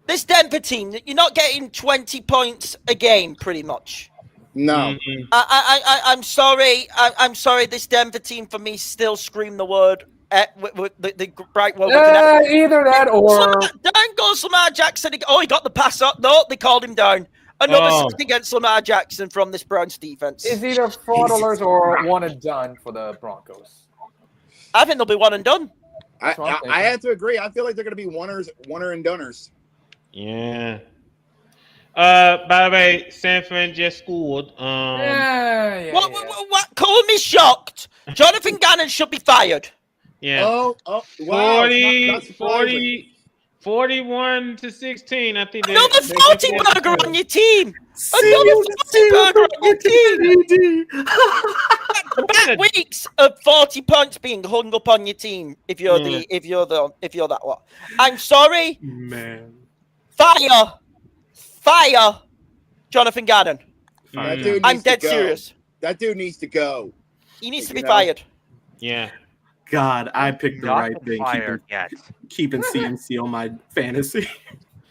F: This Denver team, you're not getting 20 points a game, pretty much.
A: No.
F: I'm sorry. I'm sorry. This Denver team for me still scream the word. The bright word.
E: Either that or
F: down goes Lamar Jackson. Oh, he got the pass up. No, they called him down. Another sack against Lamar Jackson from this Browns defense.
E: It's either fraud alerts or one and done for the Broncos.
F: I think they'll be one and done.
A: I have to agree. I feel like they're going to be one and doneers.
C: Yeah. By the way, San Fran just scored.
F: What? Call me shocked. Jonathan Gannon should be fired.
C: Yeah.
A: Oh, wow.
C: 41-16. I think
F: another 40 burger on your team. Another 40 burger on your team. Back weeks of 40 points being hung up on your team. If you're that one, I'm sorry.
M: Man.
F: Fire, Jonathan Gannon.
A: I'm
F: dead serious.
A: That dude needs to go.
F: He needs to be fired.
C: Yeah.
M: God, I picked the right thing. Keeping CMC on my fantasy.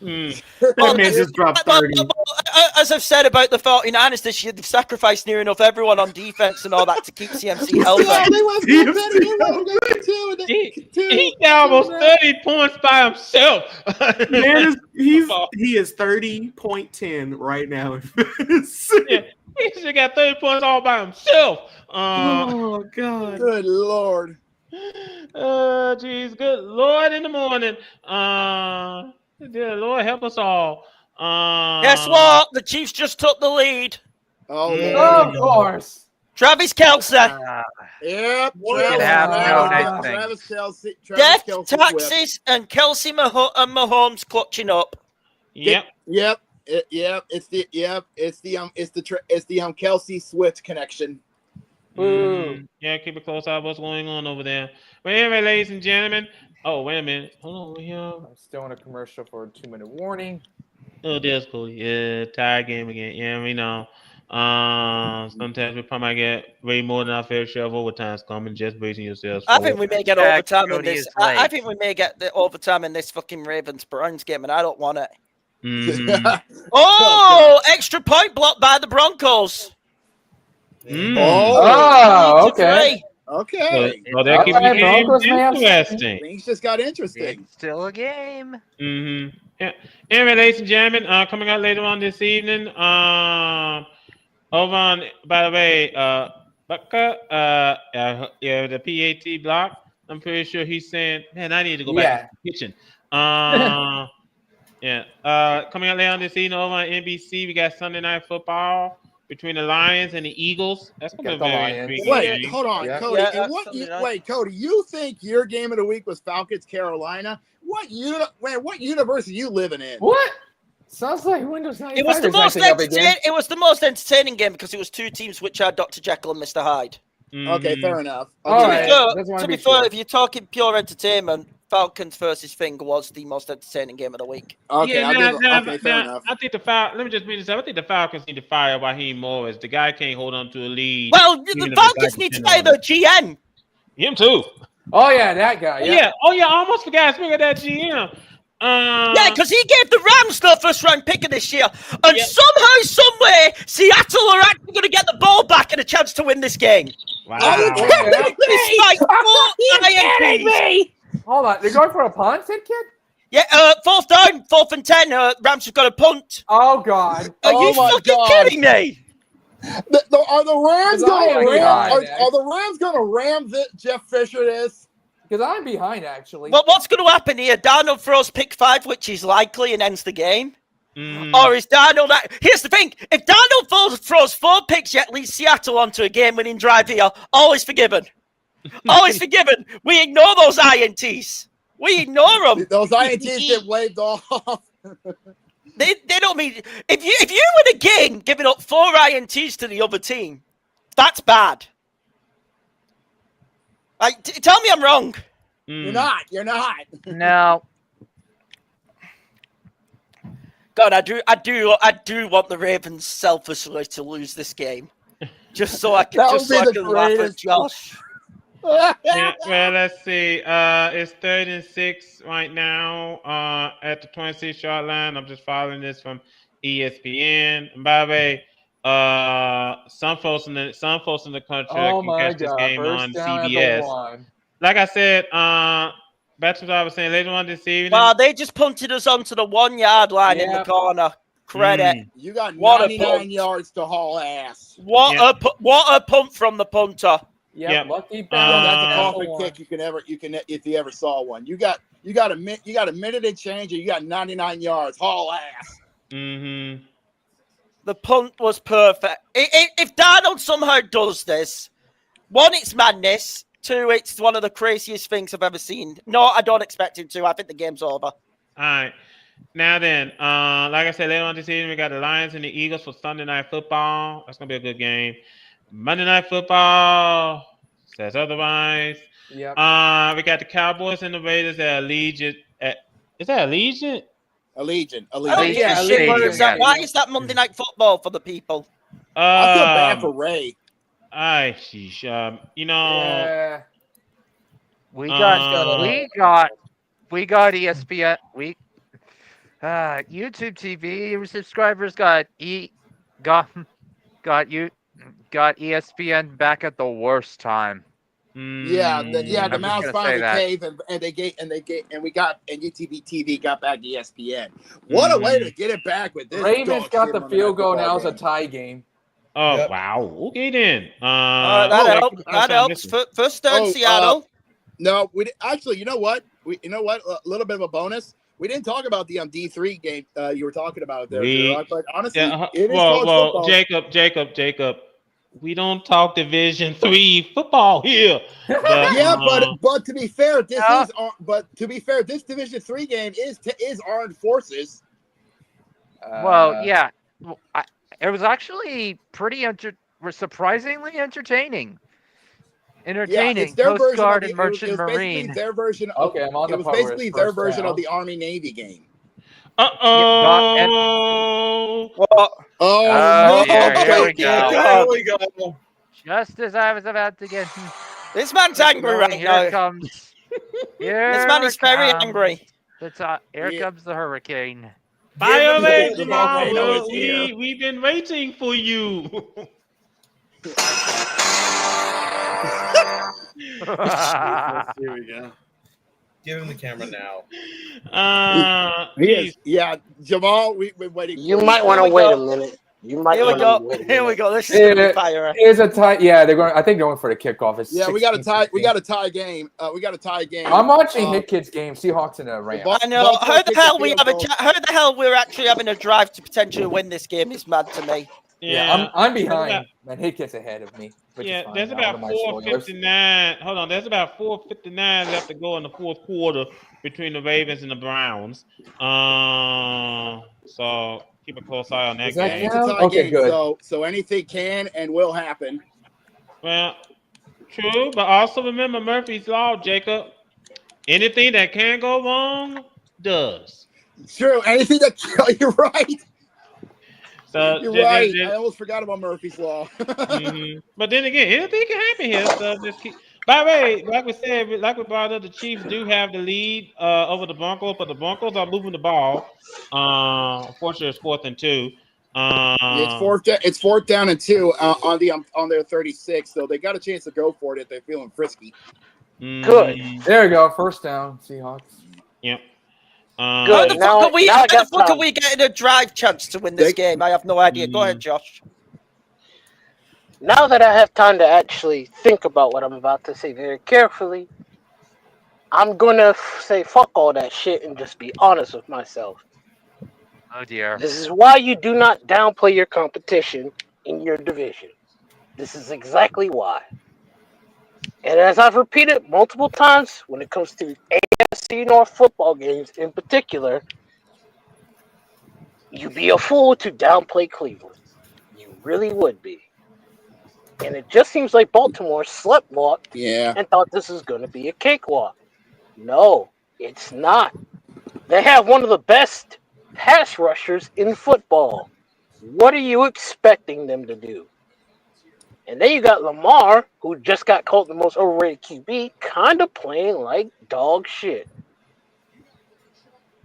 M: That man just dropped 30.
F: As I've said about the 49ers this year, they've sacrificed near enough everyone on defense and all that to keep CMC healthy.
C: He got almost 30 points by himself.
M: Man, he is 30.10 right now.
C: Yeah, he just got 30 points all by himself.
M: Oh God!
A: Good Lord!
C: Jeez, good Lord in the morning. Dear Lord, help us all.
F: Guess what? The Chiefs just took the lead.
A: Oh,
E: of course.
F: Travis Kelce.
A: Yep.
F: Travis Kelce. Death, taxes, and Kelce Mahomes clutching up.
C: Yep.
A: It's the Kelce Swift connection.
C: Yeah, keep a close eye on what's going on over there. But anyway, ladies and gentlemen. Oh, wait a minute. Hold on here.
E: I'm still in a commercial for a 2-minute warning.
C: Oh, that's cool. Yeah, tired game again. Yeah, we know. Sometimes we probably might get way more than our fair share of overtimes coming. Just bracing yourselves.
F: I think we may get overtime in this. I think we may get the overtime in this fucking Ravens Browns game, and I don't want it. Oh, extra point blocked by the Broncos.
A: Oh,
E: okay.
A: Okay.
C: So that keeps the game interesting.
A: Things just got interesting.
D: It's still a game.
C: Yeah. Anyway, ladies and gentlemen, coming out later on this evening, over on, by the way, the PAT block. I'm pretty sure he's saying, man, I need to go back to the kitchen. Coming out later on this evening over on NBC, we got Sunday Night Football between the Lions and the Eagles. That's going to be very intriguing.
A: Wait, hold on, Cody. Cody, you think your game of the week was Falcons Carolina? What universe are you living in?
E: What? Sounds like Windows 95.
F: It was the most entertaining game because it was two teams which are Dr. Jekyll and Mr. Hyde.
A: Okay, fair enough.
F: To be fair, if you're talking pure entertainment, Falcons versus Thing was the most entertaining game of the week.
A: Okay,
C: fair enough. I think let me just bring this up. I think the Falcons need to fire Raheem Morris. The guy can't hold on to a lead.
F: Well, the Falcons need to fire their GM.
C: Him too.
E: Oh yeah, that guy.
C: Yeah. Oh yeah, I almost forgot. Speaking of that GM,
F: Yeah, because he gave the Rams the first round pick of this year. And somehow, someway, Seattle are actually going to get the ball back and a chance to win this game.
C: Wow.
A: Are you kidding me?
F: Despite
A: Are you kidding me?
E: Hold on, they're going for a punt, Kid?
F: Yeah, 4th down, 4th and 10. Rams have got a punt.
E: Oh, God.
F: Are you fucking kidding me?
A: Are the Rams going to ram?
E: behind,
A: Are the Rams going to ram Jeff Fisher this?
E: Because I'm behind, actually.
F: Well, what's going to happen here? Darnold throws pick 5, which is likely, and ends the game. Or is Darnold... Here's the thing. If Darnold throws 4 picks yet leads Seattle onto a game-winning drive here, all is forgiven. All is forgiven. We ignore those INTs. We ignore them.
A: Those INTs get waved off.
F: They don't mean... If you win a game giving up 4 INTs to the other team, that's bad. Like, tell me I'm wrong.
A: You're not. You're not.
D: No.
F: God, I do want the Ravens selfishly to lose this game, just so I can laugh at Josh.
C: Yeah, well, let's see. It's 3rd and 6 right now at the 26-yard line. I'm just following this from ESPN. And by the way, some folks in the country can catch this game on CBS. Like I said, that's what I was saying later on this evening.
F: Well, they just punted us onto the 1-yard line in the corner. Credit.
A: You got 99 yards to haul ass.
F: What a punt from the punter.
E: Yep. Lucky
A: that's a perfect kick you can if you ever saw one. You got a minute and change, and you got 99 yards. Haul ass.
C: Mm-hmm.
F: The punt was perfect. If Darnold somehow does this, 1, it's madness. 2, it's one of the craziest things I've ever seen. No, I don't expect him to. I think the game's over.
C: All right. Now then, like I said, later on this evening, we got the Lions and the Eagles for Sunday Night Football. That's going to be a good game. Monday Night Football says otherwise.
E: Yep.
C: We got the Cowboys and the Raiders at Allegiant. Is that Allegiant?
A: Allegiant.
F: Why is that Monday Night Football for the people?
A: I feel bad for Ray.
C: You know.
D: Yeah. We got ESPN. YouTube TV subscribers got ESPN back at the worst time.
A: The mouse found the cave, and UTV TV got back to ESPN. What a way to get it back with this.
E: Ravens got the field goal. Now it's a tie game.
C: Oh, yep. Wow. Okay, then.
F: That helps. First down, Seattle.
A: No, we actually, you know what? A little bit of a bonus. We didn't talk about the D3 game you were talking about there. But honestly, it is football.
C: Jacob. We don't talk Division 3 football here.
A: But to be fair, this Division 3 game is Armed Forces.
D: Yeah. It was actually surprisingly entertaining.
A: Yeah, it's their
D: Coast Guard
A: version
D: and Merchant Marine.
A: Their version.
E: Okay, I'm on
A: it was basically their version of the Army Navy game.
C: Uh-oh.
D: Here we go.
B: There we go.
D: Just as I was about to get.
F: This man's angry right now.
D: Here comes.
F: This man is very angry.
D: Here comes the hurricane.
C: Fire away, Jamal. We've been waiting for you.
B: Here we go. Give him the camera now.
A: Yeah, Jamal, we've been waiting.
G: You might want to wait a minute.
F: Here we go. This is gonna be fire.
E: It's a tie. Yeah, they're going. I think they're going for the kickoff. It's
A: we got a tie. We got a tie game.
E: I'm watching Hit Kids game. Seahawks and the Rams.
F: I know. How the hell we're actually having a drive to potentially win this game is mad to me.
E: Yeah, I'm behind. Man, Hit Kids ahead of me.
C: There's about 4:59. Hold on, there's about 4:59 left to go in the fourth quarter between the Ravens and the Browns. So keep a close eye on that game.
A: It's a tie game, good. So anything can and will happen.
C: Well, true, but also remember Murphy's Law, Jacob. Anything that can go wrong does.
A: True. Anything that you're right.
C: So
A: you're right. I almost forgot about Murphy's Law.
C: But then again, anything can happen here. So just keep. By the way, like we said, like we brought up, the Chiefs do have the lead over the Broncos, but the Broncos are moving the ball. Unfortunately, it's 4th and 2.
A: It's fourth down and 2 on their 36, so they got a chance to go for it if they're feeling frisky.
E: Good. There you go. First down, Seahawks.
C: Yep.
F: How the fuck are we getting a drive chance to win this game? I have no idea. Go ahead, Josh.
O: Now that I have time to actually think about what I'm about to say very carefully, I'm gonna say fuck all that shit and just be honest with myself.
D: Oh dear.
O: This is why you do not downplay your competition in your division. This is exactly why. And as I've repeated multiple times, when it comes to AFC North football games in particular, you'd be a fool to downplay Cleveland. You really would be. And it just seems like Baltimore sleptwalked and thought this is going to be a cakewalk. No, it's not. They have one of the best pass rushers in football. What are you expecting them to do? And then you got Lamar, who just got called the most overrated QB, kind of playing like dog shit.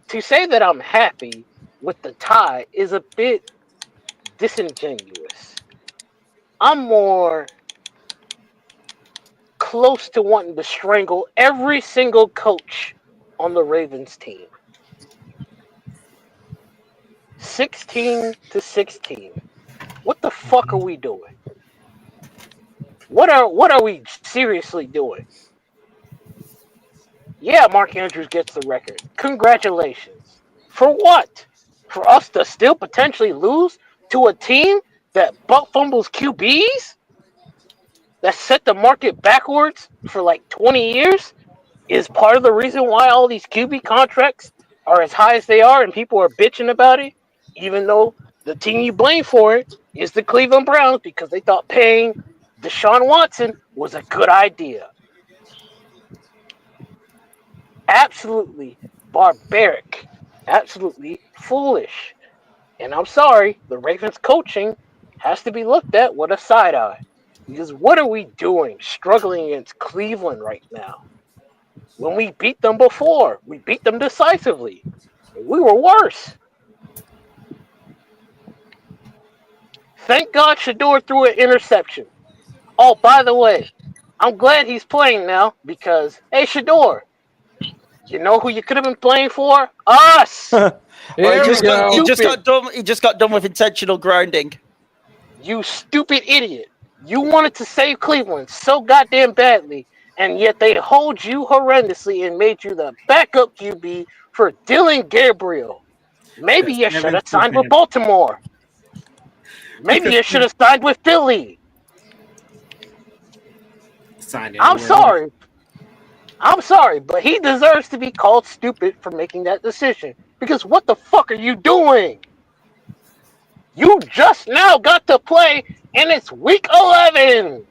O: To say that I'm happy with the tie is a bit disingenuous. I'm more close to wanting to strangle every single coach on the Ravens team. 16-16. What the fuck are we doing? What are we seriously doing? Yeah, Mark Andrews gets the record. Congratulations. For what? For us to still potentially lose to a team that butt fumbles QBs? That set the market backwards for like 20 years? Is part of the reason why all these QB contracts are as high as they are and people are bitching about it? Even though the team you blame for it is the Cleveland Browns because they thought paying Deshaun Watson was a good idea. Absolutely barbaric. Absolutely foolish. And I'm sorry, the Ravens coaching has to be looked at with a side eye. Because what are we doing struggling against Cleveland right now? When we beat them before, we beat them decisively. We were worse. Thank God Shador threw an interception. Oh, by the way, I'm glad he's playing now because, hey, Shador, you know who you could have been playing for? Us!
F: He just got done with intentional grounding.
O: You stupid idiot. You wanted to save Cleveland so goddamn badly, and yet they hold you horrendously and made you the backup QB for Dylan Gabriel. Maybe you should have signed with Baltimore. Maybe you should have signed with Philly. I'm sorry. I'm sorry, but he deserves to be called stupid for making that decision. Because what the fuck are you doing? You just now got to play, and it's week 11.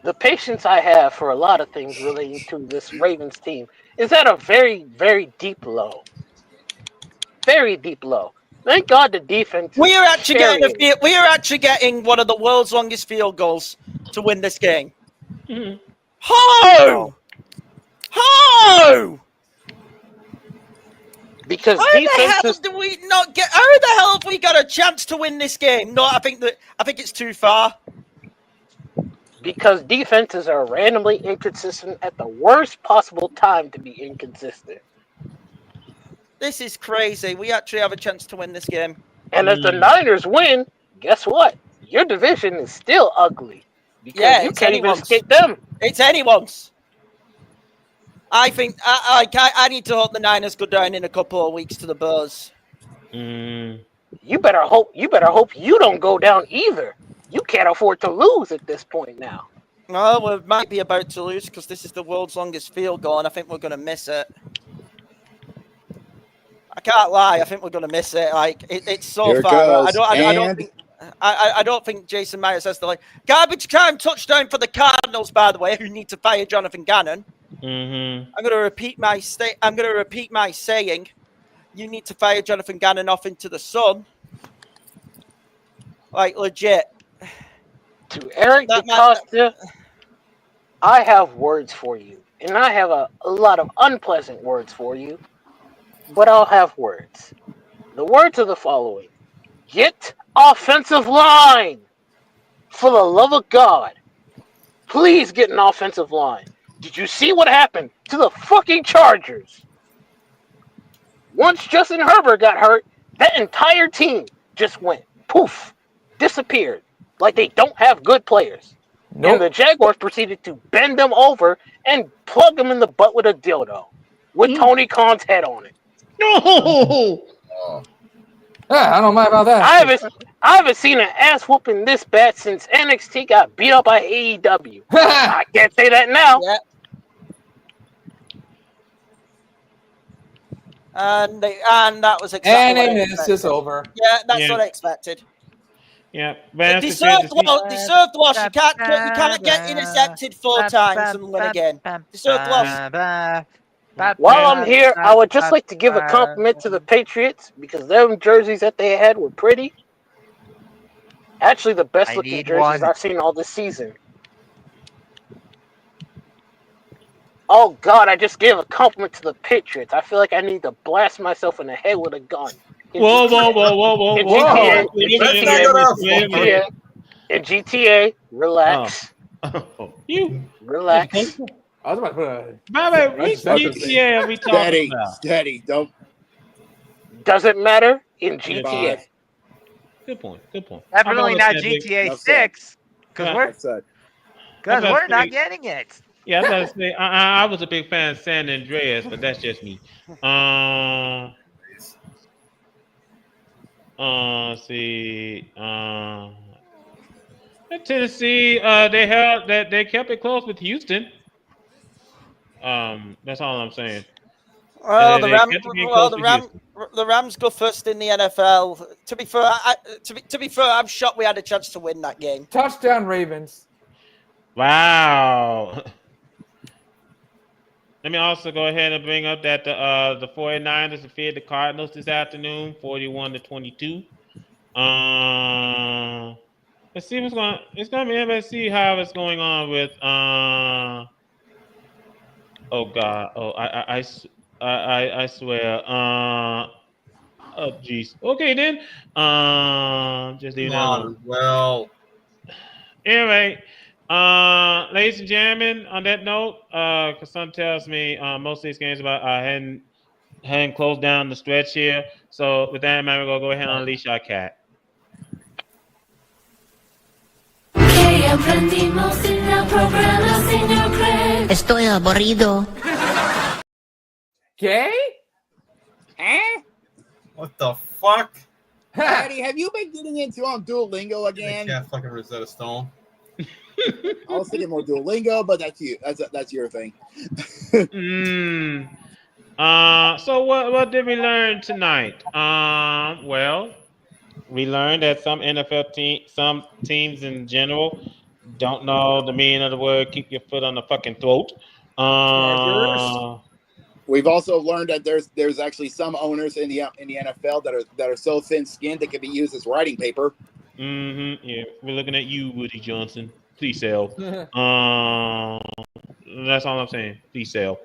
O: The patience I have for a lot of things relating to this Ravens team is at a very, very deep low. Very deep low. Thank God the defense.
F: We are actually getting one of the world's longest field goals to win this game. How? How?
O: Because
F: how the hell do we not get? How the hell have we got a chance to win this game? No, I think it's too far.
O: Because defenses are randomly inconsistent at the worst possible time to be inconsistent.
F: This is crazy. We actually have a chance to win this game.
O: And if the Niners win, guess what? Your division is still ugly. Because you can't even escape them.
F: It's anyone's. I think I need to hope the Niners go down in a couple of weeks to the Bears.
O: You better hope you don't go down either. You can't afford to lose at this point now.
F: No, we might be about to lose because this is the world's longest field goal, and I think we're going to miss it. I can't lie. I think we're going to miss it. Like it's so
A: Here
F: far.
A: Goes.
F: I don't think Jason Myers has the garbage time touchdown for the Cardinals. By the way, who need to fire Jonathan Gannon. I'm going to repeat my saying. You need to fire Jonathan Gannon off into the sun. Like legit.
O: To Eric DaCosta, I have words for you, and I have a lot of unpleasant words for you, but I'll have words. The words are the following: get offensive line. For the love of God, please get an offensive line. Did you see what happened to the fucking Chargers? Once Justin Herbert got hurt, that entire team just went poof, disappeared, like they don't have good players.
E: Nope.
O: And the Jaguars proceeded to bend them over and plug them in the butt with a dildo with Tony Khan's head on it.
C: No.
E: Yeah, I don't mind about that.
O: I haven't seen an ass whooping this bad since NXT got beat up by AEW. I can't say that now.
F: Yeah. And that was exactly
E: And
F: what I
E: this
F: expected.
E: is over.
F: Yeah, that's what I expected.
C: Yeah,
F: They deserved loss. You can't get intercepted 4 times and win again. Deserved loss.
O: While I'm here, I would just like to give a compliment to the Patriots because them jerseys that they had were pretty. Actually, the best looking jerseys I've seen all this season. Oh God, I just gave a compliment to the Patriots. I feel like I need to blast myself in the head with a gun.
C: Whoa.
O: In GTA, relax.
C: You
O: relax.
E: I was about to put a.
C: By the way, which GTA are we talking about?
A: Steady, don't.
O: Doesn't matter in GTA.
C: Good point.
D: Definitely not GTA 6 because we're not getting it.
C: Yeah, I was about to say I was a big fan of San Andreas, but that's just me. See. Tennessee, they kept it close with Houston. That's all I'm saying.
F: Well, the Rams go first in the NFL. To be fair, I'm shocked we had a chance to win that game.
E: Touchdown, Ravens.
C: Wow. Let me also go ahead and bring up that the 49ers defeated the Cardinals this afternoon, 41-22. Let's see what's going. It's going to be interesting to see how it's going on with. Oh God! Oh, I swear. Oh jeez. Okay then. Just leave that alone.
B: Well.
C: Anyway, ladies and gentlemen, on that note, because some tells me most of these games about hadn't closed down the stretch here. So with that, man, we're gonna go ahead and unleash our cat.
H: Estoy aburrido.
E: ¿Qué?
B: What the fuck?
A: Daddy, have you been getting into Duolingo again?
B: I can't fucking Rosetta Stone.
A: I was thinking more Duolingo, but that's you. That's your thing.
C: So what did we learn tonight? Well, we learned that some some teams in general don't know the meaning of the word "keep your foot on the fucking throat."
A: We've also learned that there's actually some owners in the NFL that are so thin-skinned they can be used as writing paper.
C: Yeah, we're looking at you, Woody Johnson. Please sell. That's all I'm saying. Please sell.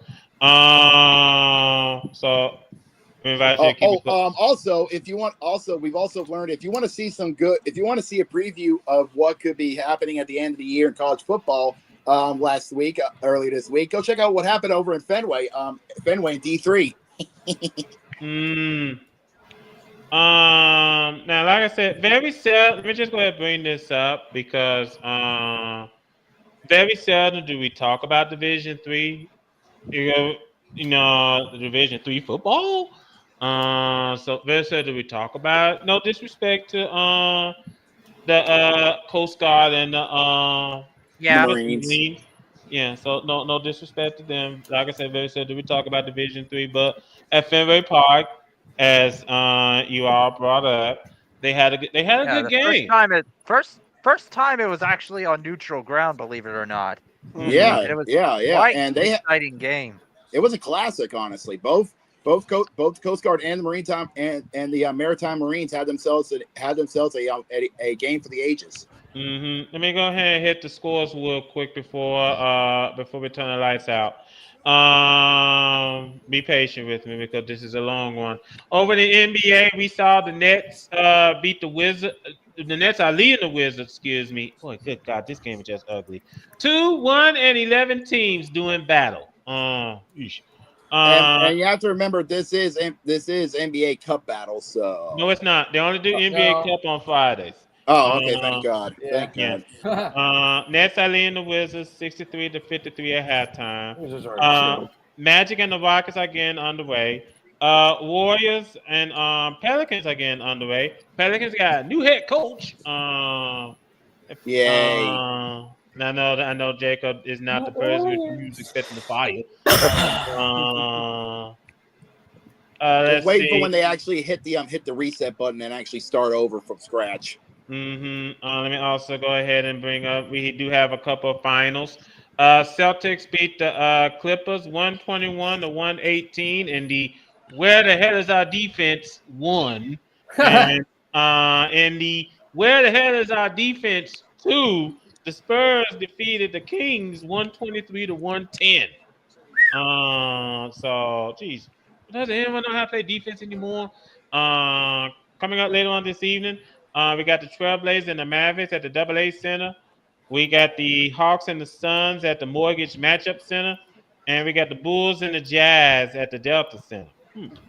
C: So
A: also, if you want, we've also learned if you want to see a preview of what could be happening at the end of the year in college football, earlier this week, go check out what happened over in Fenway in D3.
C: Now, like I said, very seldom. Let me just go ahead and bring this up because very seldom do we talk about Division III. The Division III football. So very seldom do we talk about it. No disrespect to the Coast Guard and the
A: Marines.
C: Yeah, so no disrespect to them. Like I said, very seldom we talk about Division III, but at Fenway Park, as you all brought up, they had a good game.
D: First time it was actually on neutral ground, believe it or not.
A: Yeah,
D: and it was
A: yeah.
D: quite
A: And
D: an exciting game.
A: It was a classic, honestly. Both both Coast Guard and the Maritime and the Maritime Marines had themselves a game for the ages.
C: Let me go ahead and hit the scores real quick before we turn the lights out. Be patient with me because this is a long one. Over the NBA, we saw the Nets beat the Wizards. The Nets are leading the Wizards. Excuse me. Boy, good God, this game is just ugly. 2, 1, and 11 teams doing battle.
A: And you have to remember this is NBA Cup battle. So
C: no, it's not. They only do NBA Cup on Fridays.
A: Oh, okay. Thank God. Thank
C: Yeah.
A: God.
C: Nets are leading the Wizards 63-53 at halftime. Magic and the Rockets are getting underway. Warriors and Pelicans are getting underway. Pelicans got a new head coach.
A: Yay.
C: I know Jacob is not the person who's expecting the fire.
A: Just waiting for when they actually hit the reset button and actually start over from scratch.
C: Let me also go ahead and bring up. We do have a couple of finals. Celtics beat the Clippers 121-118 in the "Where the hell is our defense?" won, and in the "Where the hell is our defense?" 2, the Spurs defeated the Kings 123-110. So geez, does anyone know how to play defense anymore? Coming up later on this evening, we got the Trailblazers and the Mavericks at the AA Center. We got the Hawks and the Suns at the Mortgage Matchup Center, and we got the Bulls and the Jazz at the Delta Center.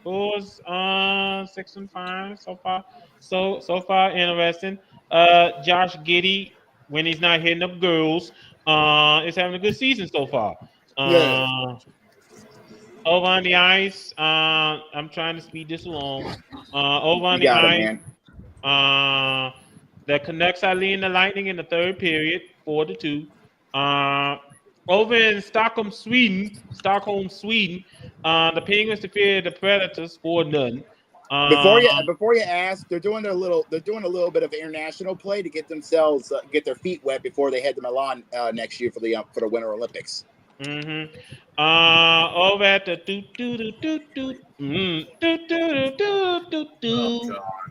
C: Bulls 6-5 so far. So far interesting. Josh Giddey, when he's not hitting up girls, is having a good season so far. Over on the ice, I'm trying to speed this along. Over on the ice, the Canucks are leading the Lightning in the third period, 4-2. Over in Stockholm, Sweden, the Penguins defeated the Predators 4-0.
A: Before you ask, they're doing a little bit of international play to get themselves get their feet wet before they head to Milan next year for the Winter Olympics.
C: Over at the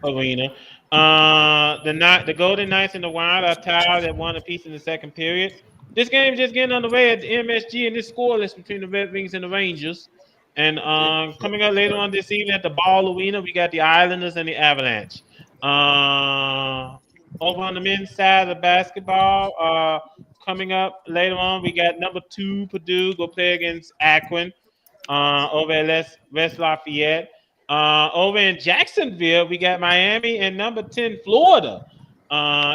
C: arena, the Golden Knights and the Wild are tied at 1 apiece in the second period. This game is just getting underway at the MSG, and this scoreless between the Red Wings and the Rangers. And coming up later on this evening at the Ball Arena, we got the Islanders and the Avalanche. Over on the men's side of the basketball, coming up later on, we got number 2 Purdue go play against Akron over at West Lafayette. Over in Jacksonville, we got Miami and number 10 Florida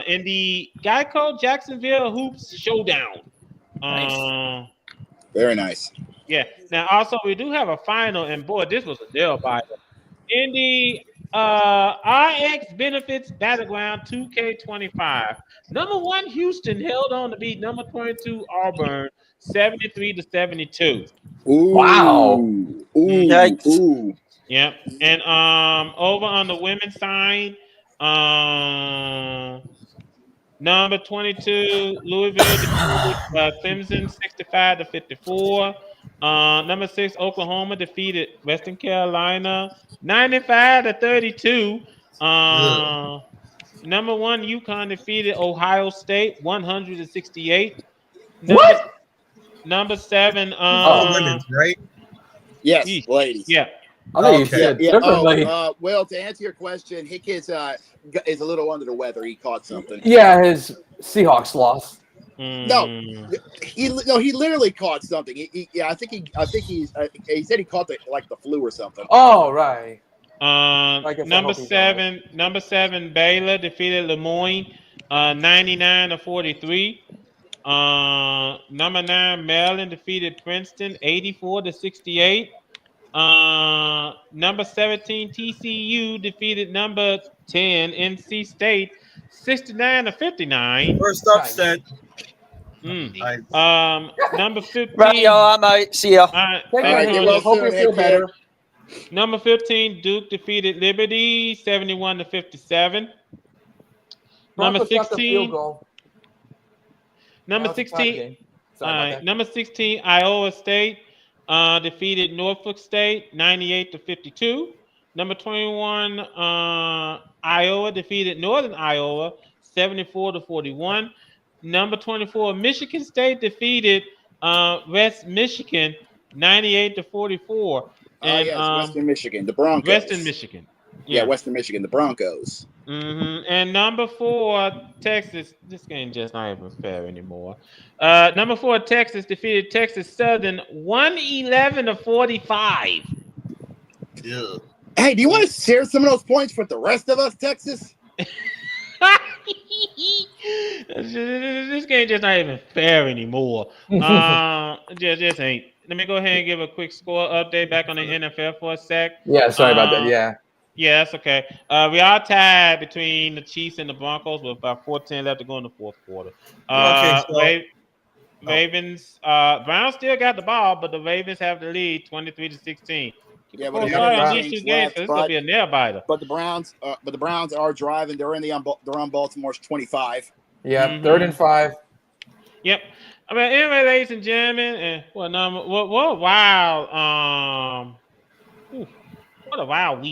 C: in the Geico Jacksonville Hoops Showdown.
A: Very nice.
C: Yeah. Now, also, we do have a final, and boy, this was a nail biter. In the RX Benefits Battleground 2K25, number 1 Houston held on to beat number 22 Auburn 73-72.
E: Wow.
A: Ooh.
C: Yep. And over on the women's side, number 22 Louisville defeated Clemson 65-54. Number 6 Oklahoma defeated Western Carolina 95-32. Number 1 UConn defeated Ohio State 100-68. Number 7
B: women's, right?
A: Yes, ladies.
C: Yeah.
E: I think you said differently.
A: Well, to answer your question, Hick is a little under the weather. He caught something.
E: Yeah, his Seahawks lost.
A: No, he literally caught something. He said he caught the flu or something.
E: Oh, right.
C: Number 7 Baylor defeated Lemoyne 99-43. Number 9 Maryland defeated Princeton 84-68. Number 17 TCU defeated number 10 NC State 69-59.
B: First upset.
C: Number 15.
F: Right, I'm out. See ya.
E: Hope you feel better.
C: Number 15 Duke defeated Liberty 71-57. Number 16. Number 16. Number 16 Iowa State defeated Norfolk State 98-52. Number 21, Iowa defeated Northern Iowa 74-41. Number 24, Michigan State defeated West Michigan 98-44. And
A: yes, Western Michigan, the Broncos.
C: Western Michigan.
A: Yeah, Western Michigan, the Broncos.
C: And number 4, Texas. This game just not even fair anymore. Number 4, Texas defeated Texas Southern 111-45.
A: Hey, do you want to share some of those points with the rest of us, Texas?
C: This game just not even fair anymore. Just ain't. Let me go ahead and give a quick score update back on the NFL for a sec.
E: Yeah, sorry about that. Yeah.
C: Yeah, that's okay. We are tied between the Chiefs and the Broncos with about 14 left to go in the fourth quarter. Ravens, Browns still got the ball, but the Ravens have the lead 23-16.
A: Yeah,
C: but on these two games, so it's gonna be a nail biter.
A: But the Browns are driving. They're on Baltimore's 25.
E: Yeah, 3rd and 5.
C: Yep. I mean, anyway, ladies and gentlemen, and what a wild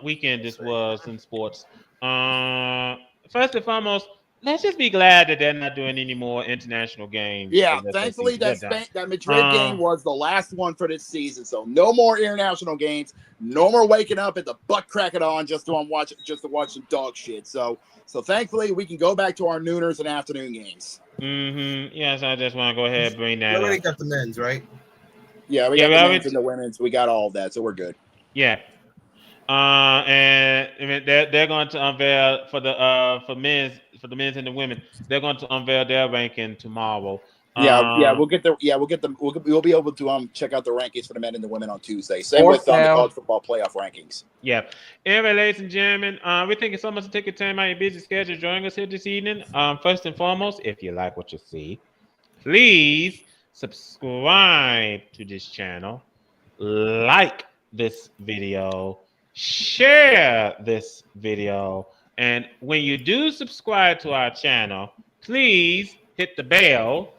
C: weekend this was in sports. First and foremost, let's just be glad that they're not doing any more international games.
A: Yeah, thankfully that Madrid game was the last one for this season. So no more international games. No more waking up at the butt crack it on just to watch some dog shit. So thankfully we can go back to our nooners and afternoon games.
C: Yes, I just want to go ahead and bring that.
B: We already got the men's, right?
A: Yeah, we got the men's and the women's. We got all of that, so we're good.
C: Yeah. And I mean, they're going to unveil for the men's and the women. They're going to unveil their ranking tomorrow.
A: We'll be able to check out the rankings for the men and the women on Tuesday. Same with the college football playoff rankings.
C: Yeah. Anyway, ladies and gentlemen, we thank you so much for taking time out of your busy schedule joining us here this evening. First and foremost, if you like what you see, please subscribe to this channel, like this video, share this video, and when you do subscribe to our channel, please hit the bell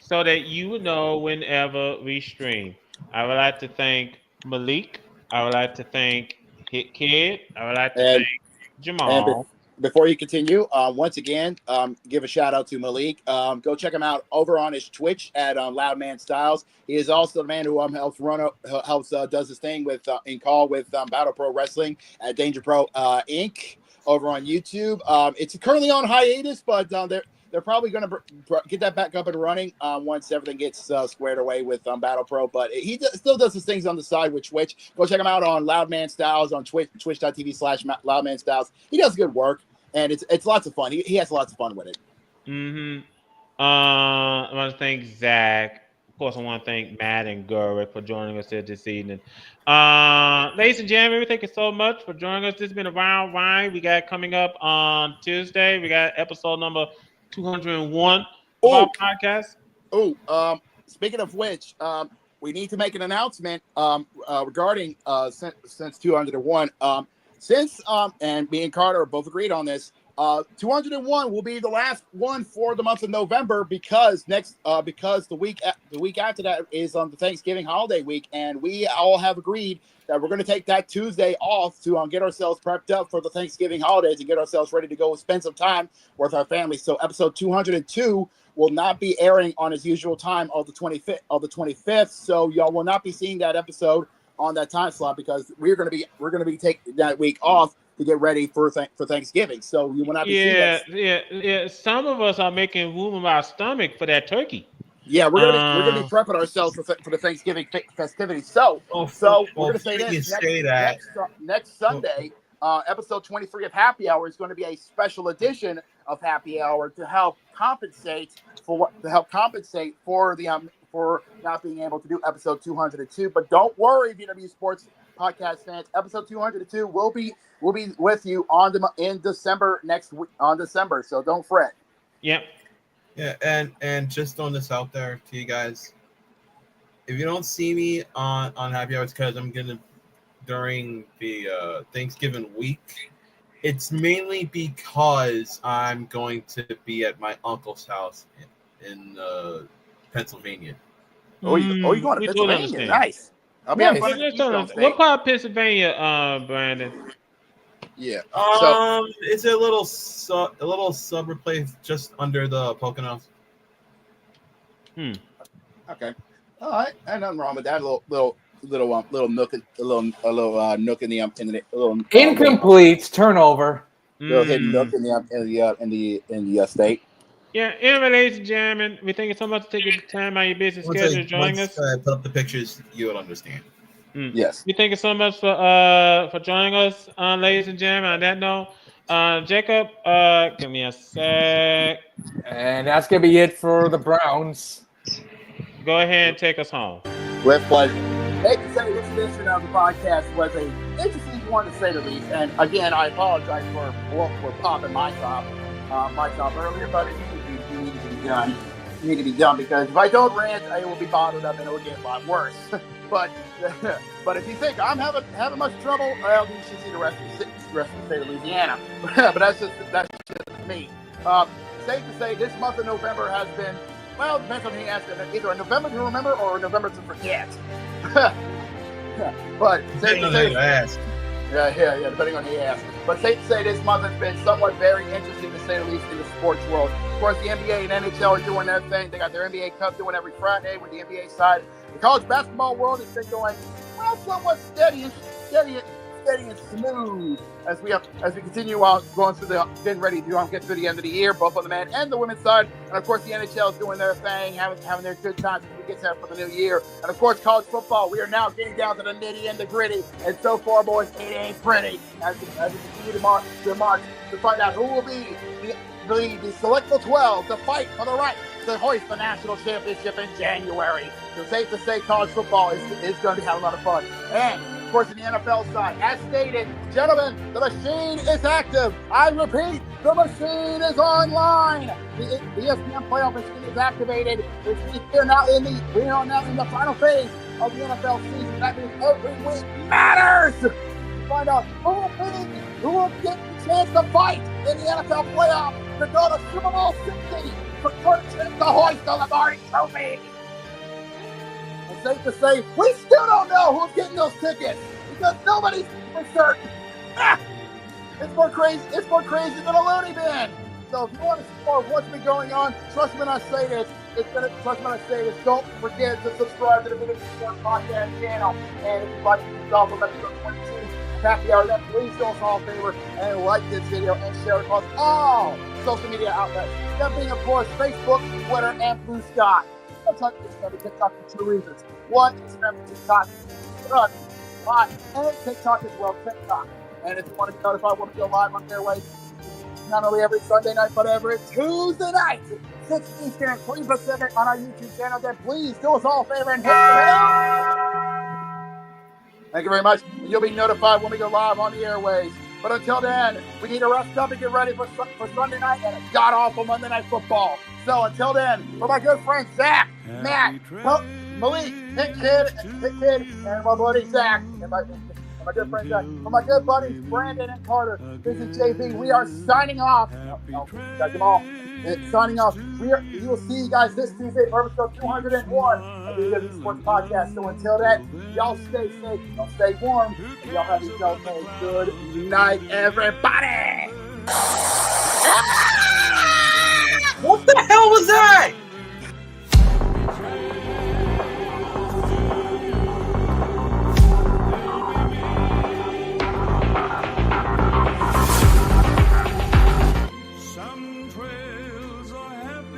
C: so that you will know whenever we stream. I would like to thank Malik. I would like to thank Hit Kid. I would like to thank Jamal.
A: Before you continue, once again, give a shout out to Malik. Go check him out over on his Twitch at Loudman Styles. He is also the man who does his thing with in call with Battle Pro Wrestling at Danger Pro Inc. over on YouTube. It's currently on hiatus, but they're probably going to get that back up and running once everything gets squared away with Battle Pro. But he still does his things on the side with Twitch. Go check him out on Loudman Styles on twitch.tv/Loudman Styles. He does good work. And it's lots of fun. He has lots of fun with it.
C: I want to thank Zach. Of course, I want to thank Matt and Gurrick for joining us here this evening. Ladies and gentlemen, we thank you so much for joining us. This has been a wild ride. We got coming up on Tuesday. We got episode number 201 of our podcast.
A: Speaking of which, we need to make an announcement regarding since 201. Since and me and Carter both agreed on this, 201 will be the last one for the month of November because the week after that is on the Thanksgiving holiday week, and we all have agreed that we're going to take that Tuesday off to get ourselves prepped up for the Thanksgiving holidays and get ourselves ready to go spend some time with our families. So episode 202 will not be airing on its usual time of the 25th. So y'all will not be seeing that episode on that time slot because we're going to be taking that week off to get ready for Thanksgiving. So you will not be seeing that.
C: Yeah. Some of us are making room in our stomach for that turkey.
A: Yeah, we're gonna be prepping ourselves for the Thanksgiving festivities. So we're gonna say this next Sunday. Episode 23 of Happy Hour is going to be a special edition of Happy Hour to help compensate for not being able to do episode 202. But don't worry, VWU Sports Podcast fans. Episode 202 will be with you in December next week on December. So don't fret.
C: Yep.
B: Yeah, and just throwing this out there to you guys. If you don't see me on Happy Hours because I'm gonna during the Thanksgiving week, it's mainly because I'm going to be at my uncle's house in Pennsylvania.
A: Oh, you going to
C: we
A: Pennsylvania?
C: totally understand.
A: Nice. I'll be having fun in the
C: Just tell
A: Keystone
C: us,
A: State.
C: what part of Pennsylvania, Brandon?
A: Yeah.
B: It's a little suburb place just under the Poconos.
A: Okay. All right. Ain't nothing wrong with that. Little nook, a little nook in the little
E: Incomplete turnover.
A: Little hidden nook in the state.
C: Yeah, anyway, ladies and gentlemen, we thank you so much for taking the time out of your busy schedule to join us.
B: Once I put up the pictures, you'll understand.
A: Yes.
C: We thank you so much for joining us, ladies and gentlemen. On that note, Jacob, give me a sec.
E: And that's going to be it for the Browns.
C: Go ahead and take us home.
A: With pleasure. Hey, to say this edition of the podcast was a interesting one to say the least. And again, I apologize for popping my top earlier, but it needed to be done. It needed to be done because if I don't rant, I will be bottled up and it will get a lot worse. but if you think I'm having much trouble, well, you should see the rest of the state of Louisiana. But that's just me. Safe to say, this month of November has been, well, it depends on who you ask. Either a November to remember or a November to forget. But safe to say, yeah, depending on who you ask. But safe to say, this month has been somewhat very interesting to say the least in the sports world. Of course, the NBA and NHL are doing their thing. They got their NBA Cup doing every Friday with the NBA side. The college basketball world has been going, well, somewhat steady and smooth as we continue on going through getting ready to get through the end of the year, both on the men and the women's side. And of course, the NHL is doing their thing, having their good times as we get set for the new year. And of course, college football, we are now getting down to the nitty and the gritty. And so far, boys, it ain't pretty. As we continue to march to find out who will be the selectable 12 to fight for the right to hoist the national championship in January. So safe to say, college football is going to have a lot of fun. And of course, in the NFL side, as stated, gentlemen, the machine is active. I repeat, the machine is online. The ESPN playoff machine is activated. We are now in the final phase of the NFL season. That means every week matters. To find out who will get the chance to fight in the NFL playoff to go to Super Bowl 60 for purchase the hoist the Lombardi Trophy. It's safe to say, we still don't know who's getting those tickets because nobody's for certain. It's more crazy than a loony bin. So if you want to see more of what's been going on, trust me when I say this. Don't forget to subscribe to the VWU podcast channel. And if you'd like to resolve from episode 22 Happy Hour, then please do us all a favor and like this video and share it across all social media outlets. That being, of course, Facebook, Twitter, and Blue Sky. Sometimes it's going to TikTok for two reasons. One, Instagram and TikTok. And TikTok as well, TikTok. And if you want to be notified when we go live on Fairways, not only every Sunday night, but every Tuesday night, 6 Eastern, 3 Pacific on our YouTube channel, then please do us all a favor and hit the bell. Thank you very much. You'll be notified when we go live on the airways. But until then, we need to rest up and get ready for Sunday night and a god-awful Monday Night Football. So until then, for my good friends Zach, Matt, Malik, Nick Kid, and my buddy Zach, and my good friend Zach, for my good buddies Brandon and Carter, this is JB. We are signing off. Got them all. Signing off. We will see you guys this Tuesday for episode 201 of the VWU Sports Podcast. So until then, y'all stay safe, y'all stay warm, and y'all have yourself a good night, everybody.